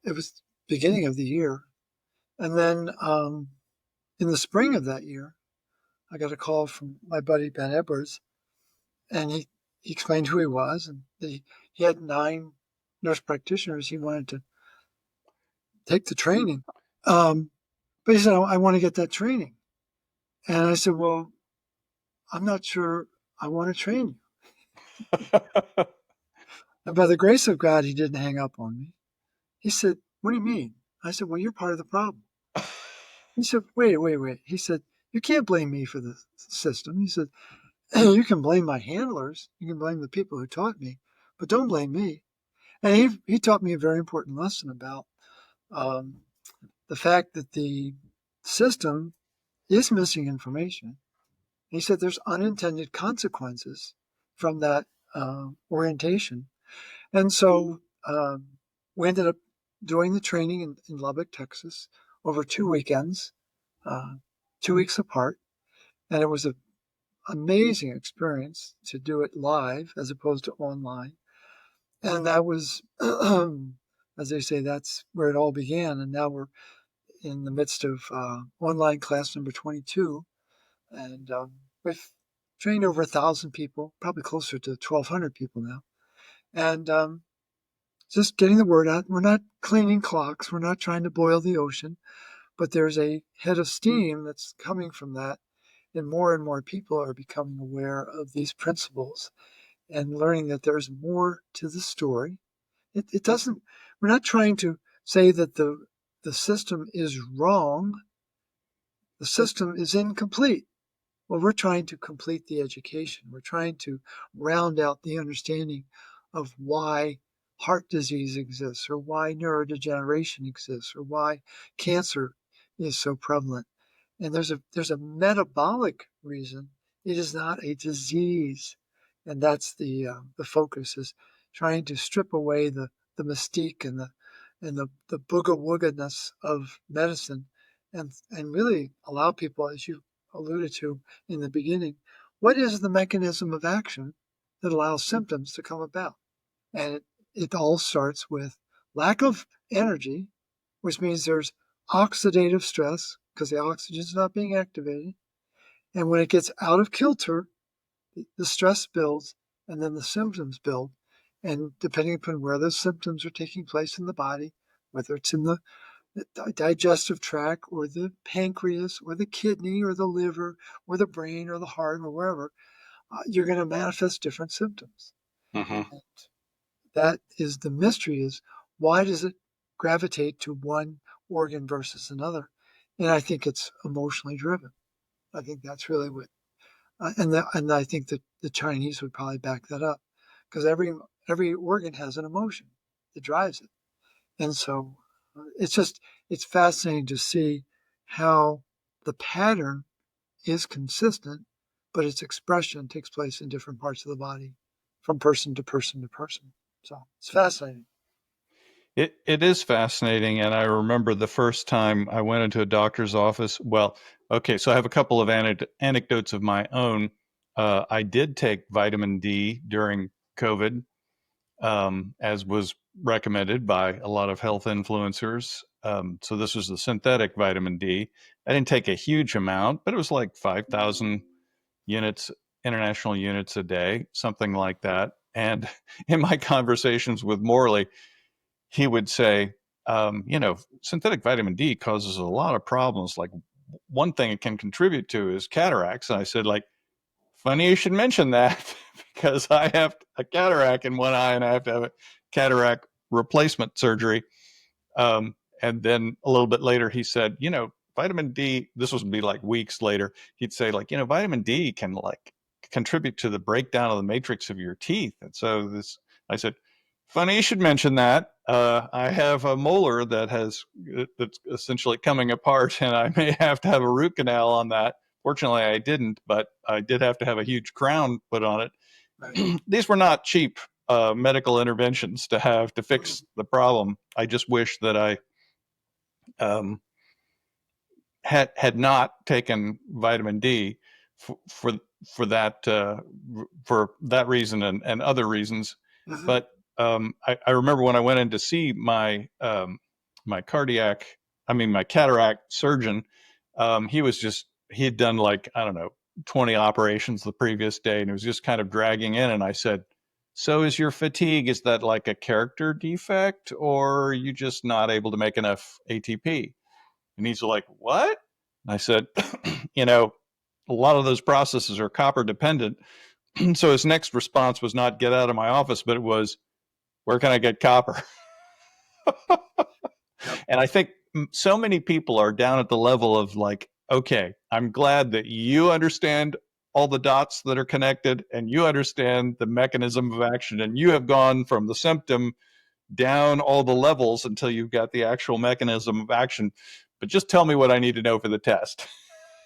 It was beginning of the year. And then in the spring of that year, I got a call from my buddy Ben Edwards, and he explained who he was, and that he had 9 nurse practitioners he wanted to take the training. But he said, I want to get that training. And I said, well, I'm not sure I want to train you. And by the grace of God, he didn't hang up on me. He said, what do you mean? I said, well, you're part of the problem. He said, wait. He said, you can't blame me for the system. He said, you can blame my handlers. You can blame the people who taught me, but don't blame me. And he taught me a very important lesson about um, the fact that the system is missing information. He said there's unintended consequences from that orientation. And so we ended up doing the training in Lubbock, Texas, over 2 weekends, uh, 2 weeks apart. And it was an amazing experience to do it live as opposed to online. And that was, as they say, that's where it all began. And now we're in the midst of online class number 22. And we've trained over 1,000 people, probably closer to 1,200 people now. And just getting the word out. We're not cleaning clocks. We're not trying to boil the ocean. But there's a head of steam that's coming from that. And more people are becoming aware of these principles and learning that there's more to the story. It doesn't, we're not trying to say that the system is wrong. The system is incomplete. Well, we're trying to complete the education. We're trying to round out the understanding of why heart disease exists, or why neurodegeneration exists, or why cancer is so prevalent. And there's a metabolic reason. It is not a disease, and that's the focus, is trying to strip away the mystique and the booga wooga-ness of medicine, and really allow people, as you alluded to in the beginning, what is the mechanism of action that allows symptoms to come about? And it all starts with lack of energy, which means there's oxidative stress because the oxygen is not being activated. And when it gets out of kilter, the stress builds and then the symptoms build. And depending upon where those symptoms are taking place in the body, whether it's in the digestive tract or the pancreas or the kidney or the liver or the brain or the heart or wherever, you're going to manifest different symptoms. Mm-hmm. And that is the mystery, is why does it gravitate to one organ versus another? And I think it's emotionally driven. I think that's really what, and I think that the Chinese would probably back that up, because every organ has an emotion that drives it. And so it's fascinating to see how the pattern is consistent, but its expression takes place in different parts of the body from person to person to person. So it's fascinating. It is fascinating, and I remember the first time I went into a doctor's office. Well, okay, so I have a couple of anecdotes of my own. I did take vitamin D during COVID, as was recommended by a lot of health influencers. So this was the synthetic vitamin D. I didn't take a huge amount, but it was like 5,000 units, international units a day, something like that. And in my conversations with Morley, he would say, synthetic vitamin D causes a lot of problems. Like, one thing it can contribute to is cataracts. And I said, like, funny you should mention that because I have a cataract in one eye and I have to have a cataract replacement surgery. And then a little bit later, he said, vitamin D, this would be like weeks later, he'd say, like, vitamin D can like contribute to the breakdown of the matrix of your teeth. And so I said, funny you should mention that. I have a molar that's essentially coming apart, and I may have to have a root canal on that. Fortunately, I didn't, but I did have to have a huge crown put on Right. it. These were not cheap medical interventions to have to fix the problem. I just wish that I um, had not taken vitamin D for for, for that reason and other reasons. Mm-hmm. But I remember when I went in to see my my cataract surgeon. He had done like, I don't know, 20 operations the previous day, and it was just kind of dragging in. And I said, So is your fatigue, is that like a character defect, or are you just not able to make enough ATP? And he's like, what? And I said, you know, a lot of those processes are copper dependent. So his next response was not get out of my office, but it was, where can I get copper? Yep. And I think so many people are down at the level of like, okay, I'm glad that you understand all the dots that are connected and you understand the mechanism of action, and you have gone from the symptom down all the levels until you've got the actual mechanism of action. But just tell me what I need to know for the test.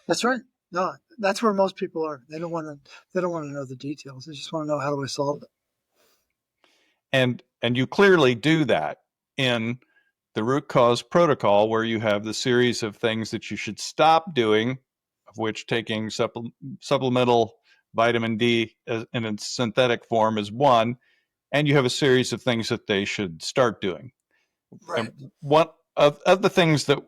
That's right. No, that's where most people are. They don't want to. They don't want to know the details. They just want to know how do I solve it. And you clearly do that in the root cause protocol, where you have the series of things that you should stop doing, of which taking supplemental vitamin D in its synthetic form is one, and you have a series of things that they should start doing. Right. And one of the things that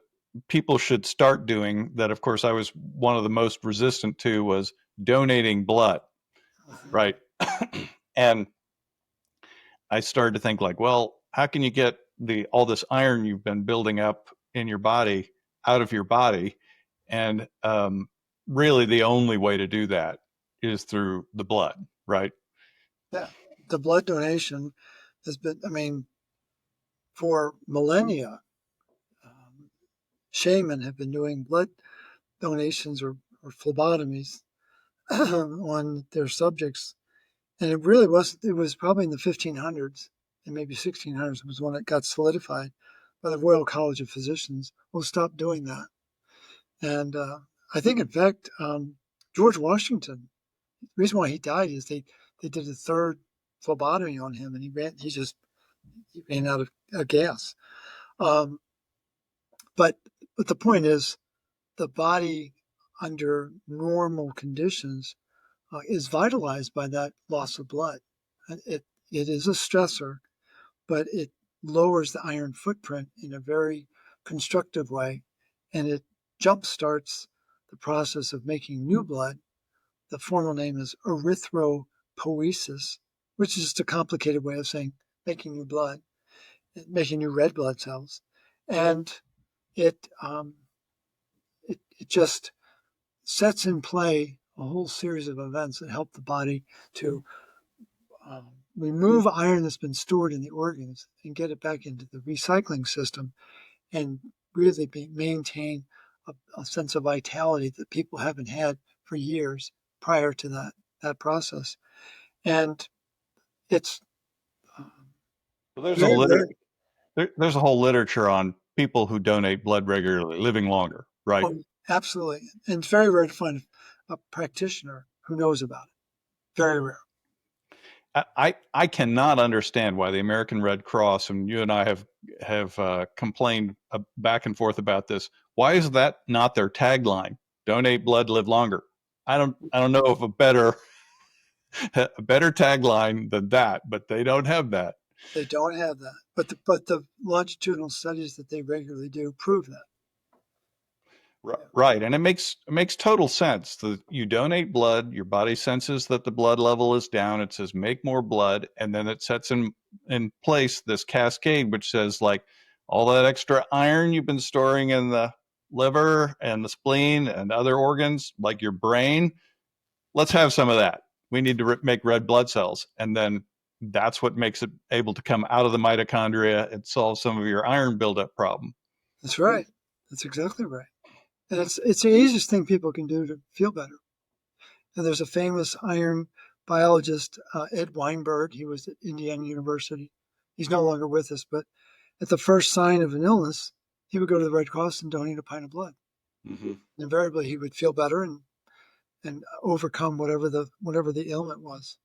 people should start doing, that of course I was one of the most resistant to, was donating blood, Mhm. right? And I started to think like, well, how can you get the all this iron you've been building up in your body out of your body? And really, the only way to do that is through the blood, right? Yeah. The blood donation has been. I mean, for millennia, um, shaman have been doing blood donations or phlebotomies on their subjects. And it really was, it was probably in the 1500s and maybe 1600s was when it got solidified by the Royal College of Physicians. We'll stop doing that. And I think, in fact, George Washington, the reason why he died is they did a third phlebotomy on him and he ran out of gas. Um, but the point is, the body under normal conditions is vitalized by that loss of blood. It is a stressor, but it lowers the iron footprint in a very constructive way, and it jump starts the process of making new blood. The formal name is erythropoiesis, which is just a complicated way of saying making new blood, making new red blood cells, and it it just sets in play a whole series of events that help the body to remove iron that's been stored in the organs and get it back into the recycling system and really maintain a sense of vitality that people haven't had for years prior to that process. And it's um, So there's very rare. there's a whole literature on people who donate blood regularly living longer, right? Oh, absolutely. And it's very rare to find a practitioner who knows about it. Very rare. I cannot understand why the American Red Cross, and you and I have complained back and forth about this. Why is that not their tagline? Donate blood, live longer. I don't know of a better tagline than that, but they don't have that. They don't have that. But the longitudinal studies that they regularly do prove that. Yeah. Right, and it makes total sense. You donate blood, your body senses that the blood level is down. It says make more blood, and then it sets in place this cascade, which says like all that extra iron you've been storing in the liver and the spleen and other organs, like your brain. Let's have some of that. We need to make red blood cells, and then that's what makes it able to come out of the mitochondria and solve some of your iron buildup problem. That's right. That's exactly right. And it's the easiest thing people can do to feel better. And there's a famous iron biologist, Ed Weinberg. He was at Indiana University. He's no longer with us, but at the first sign of an illness, he would go to the Red Cross and donate a pint of blood. Mm-hmm. Invariably, he would feel better and overcome whatever the ailment was.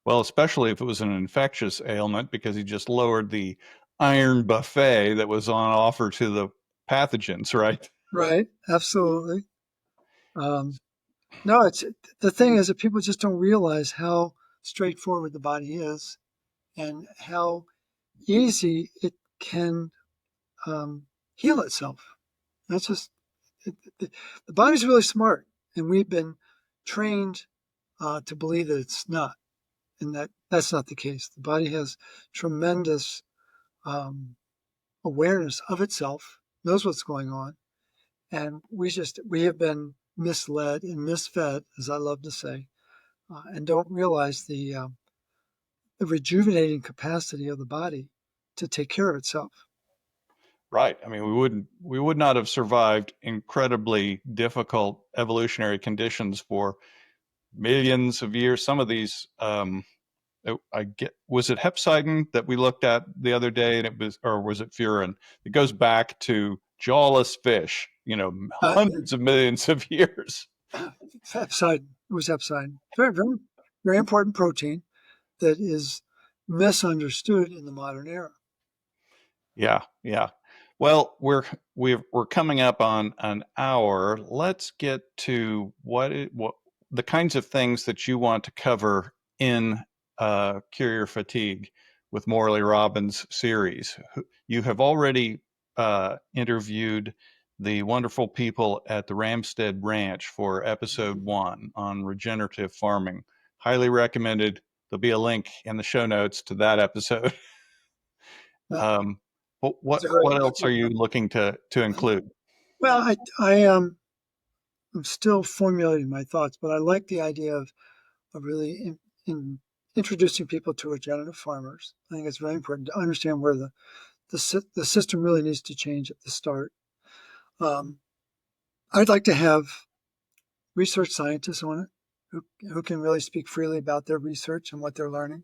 Well, especially if it was an infectious ailment, because he just lowered the iron buffet that was on offer to the pathogens, right? Right. Absolutely. Um, no, it's the thing is that people just don't realize how straightforward the body is and how easy it can heal itself. That's just the body's really smart, and we've been trained to believe that it's not. And that's not the case. The body has tremendous um, awareness of itself, knows what's going on, and we have been misled and misfed, as I love to say, and don't realize the rejuvenating capacity of the body to take care of itself. Right. I mean, we would not have survived incredibly difficult evolutionary conditions for millions of years. Some of these, I get, was it hepcidin that we looked at the other day, and it was, or was it furin? It goes back to jawless fish, Uh, hundreds of millions of years. Hepcidin, it was hepcidin, very, very, very important protein that is misunderstood in the modern era. Yeah, yeah. Well, we're coming up on an hour. Let's get to what the kinds of things that you want to cover in Cure Your Fatigue with Morley Robbins series. You have already interviewed the wonderful people at the Ramstead Ranch for episode 1 on regenerative farming. Highly recommended. There'll be a link in the show notes to that episode. Uh, Um, what it's what a great, what else are you looking to include? well, I'm still formulating my thoughts, but I like the idea of really in introducing people to regenerative farmers. I think it's really important to understand where the system really needs to change at the start. Um, I'd like to have research scientists on it who can really speak freely about their research and what they're learning.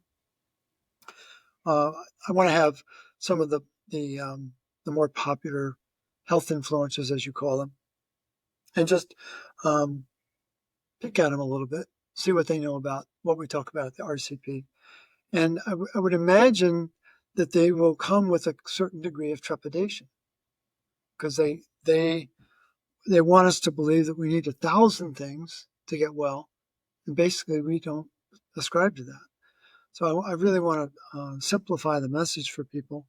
Uh, I want to have some of the more popular health influencers, as you call them, and just um, pick at them a little bit, see what they know about what we talk about at the RCP. And I would imagine that they will come with a certain degree of trepidation because they want us to believe that we need 1,000 things to get well, and basically we don't ascribe to that. So I really want to simplify the message for people.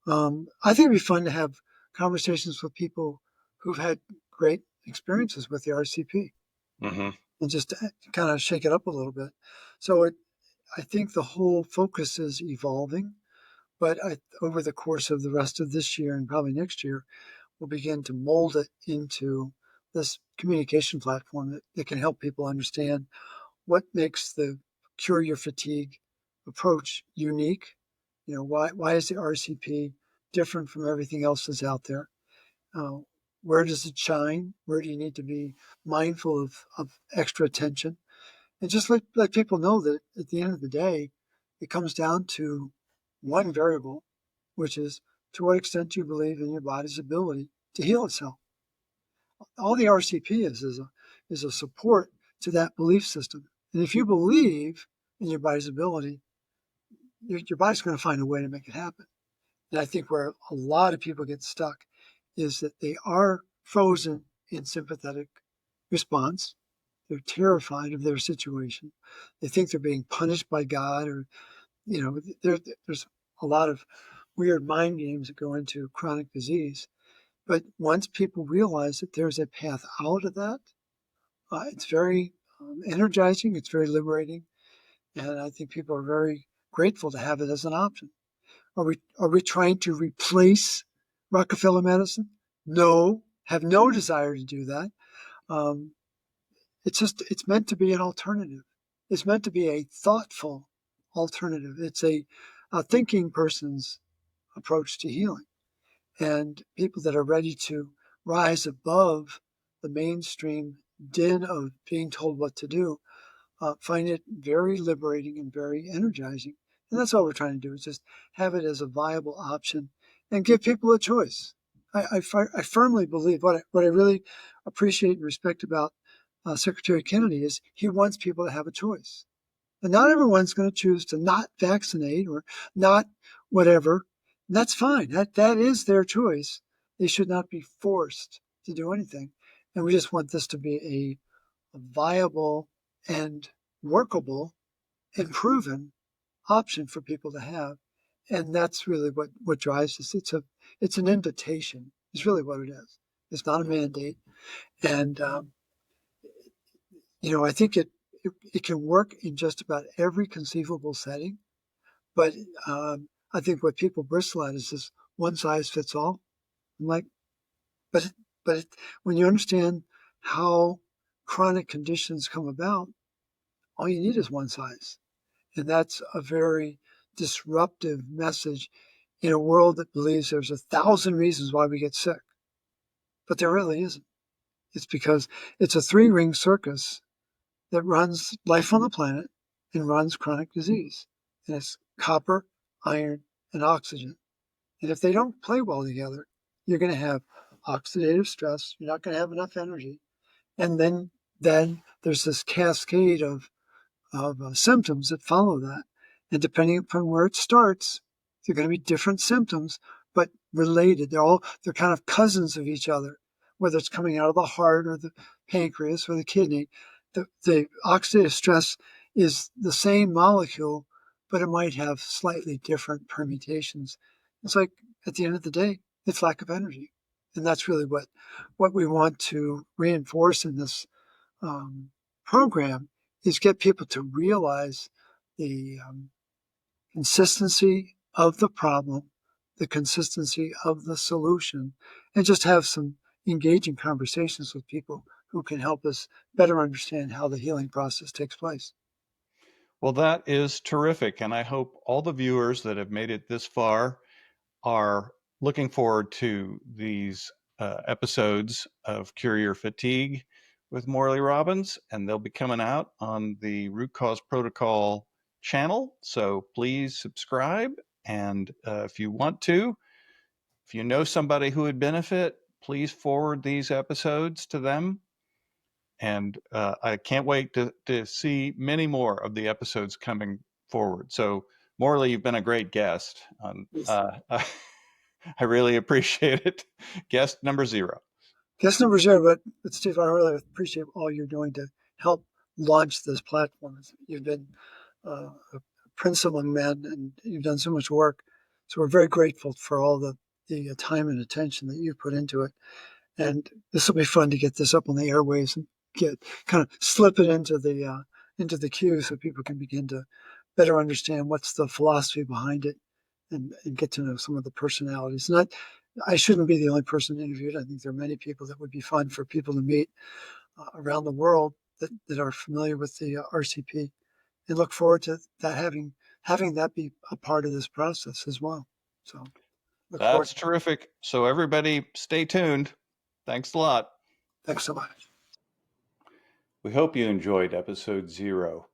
I think it'd be fun to have conversations with people who've had great experiences with the RCP Hmm. and just to kind of shake it up a little bit. So I think the whole focus is evolving, but over the course of the rest of this year and probably next year, we'll begin to mold it into this communication platform that can help people understand what makes the Cure Your Fatigue approach unique. Why is the RCP different from everything else that's out there? Uh, where does it shine? Where do you need to be mindful of extra attention? And just let people know that at the end of the day, it comes down to one variable, which is to what extent you believe in your body's ability to heal itself. All the RCP is a support to that belief system. And if you believe in your body's ability, your body's going to find a way to make it happen. And I think where a lot of people get stuck is that they are frozen in sympathetic response. They're terrified of their situation. They think they're being punished by God, or there's a lot of weird mind games that go into chronic disease. But once people realize that there's a path out of that, it's very energizing. It's very liberating, and I think people are very grateful to have it as an option. Are we trying to replace Rockefeller medicine? No, have no desire to do that. Um, it's meant to be an alternative. It's meant to be a thoughtful alternative. It's a thinking person's approach to healing, and people that are ready to rise above the mainstream din of being told what to do find it very liberating and very energizing. And that's all we're trying to do is just have it as a viable option and give people a choice. I firmly believe what I really appreciate and respect about Secretary Kennedy is he wants people to have a choice. And not everyone's going to choose to not vaccinate or not whatever. And that's fine. That is their choice. They should not be forced to do anything. And we just want this to be a viable and workable and proven option for people to have. And that's really what drives this. It's an invitation. It's really what it is. It's not a mandate. And I think it can work in just about every conceivable setting. But I think what people bristle at is this one size fits all. I'm like, but but when you understand how chronic conditions come about, all you need is one size, and that's a very disruptive message in a world that believes there's 1,000 reasons why we get sick, but there really isn't. It's because it's a three-ring circus that runs life on the planet and runs chronic disease, and it's copper, iron, and oxygen. And if they don't play well together, you're going to have oxidative stress. You're not going to have enough energy. And then there's this cascade of symptoms that follow that. And depending upon where it starts, they're going to be different symptoms, but related. They're kind of cousins of each other, whether it's coming out of the heart or the pancreas or the kidney. The oxidative stress is the same molecule, but it might have slightly different permutations. It's like at the end of the day, it's lack of energy. And that's really what we want to reinforce in this program is get people to realize the consistency of the problem, the consistency of the solution, and just have some engaging conversations with people who can help us better understand how the healing process takes place. Well, that is terrific. And I hope all the viewers that have made it this far are looking forward to these episodes of Cure Your Fatigue with Morley Robbins, and they'll be coming out on the Root Cause Protocol channel. So please subscribe. And if you want to, if you know somebody who would benefit, please forward these episodes to them. And I can't wait to see many more of the episodes coming forward. So, Morley, you've been a great guest. Yes. I really appreciate it. Guest number 0. Guest number 0, but Steve, I really appreciate all you're doing to help launch this platform. You've been a prince among men, and you've done so much work. So we're very grateful for all the time and attention that you put into it. And this will be fun to get this up on the airwaves and get kind of slip it into the queue so people can begin to better understand what's the philosophy behind it and get to know some of the personalities. And I shouldn't be the only person interviewed. I think there are many people that would be fun for people to meet around the world that are familiar with the RCP, and look forward to that having that be a part of this process as well. So look forward That's to it. terrific. So, everybody, stay tuned. Thanks a lot. Thanks so much. We hope you enjoyed episode 0.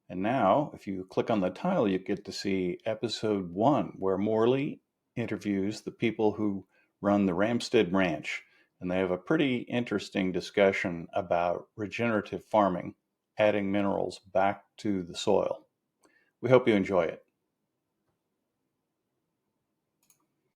And now, if you click on the title, you get to see episode 1, where Morley interviews the people who run the Ramstead Ranch. And they have a pretty interesting discussion about regenerative farming, adding minerals back to the soil. We hope you enjoy it.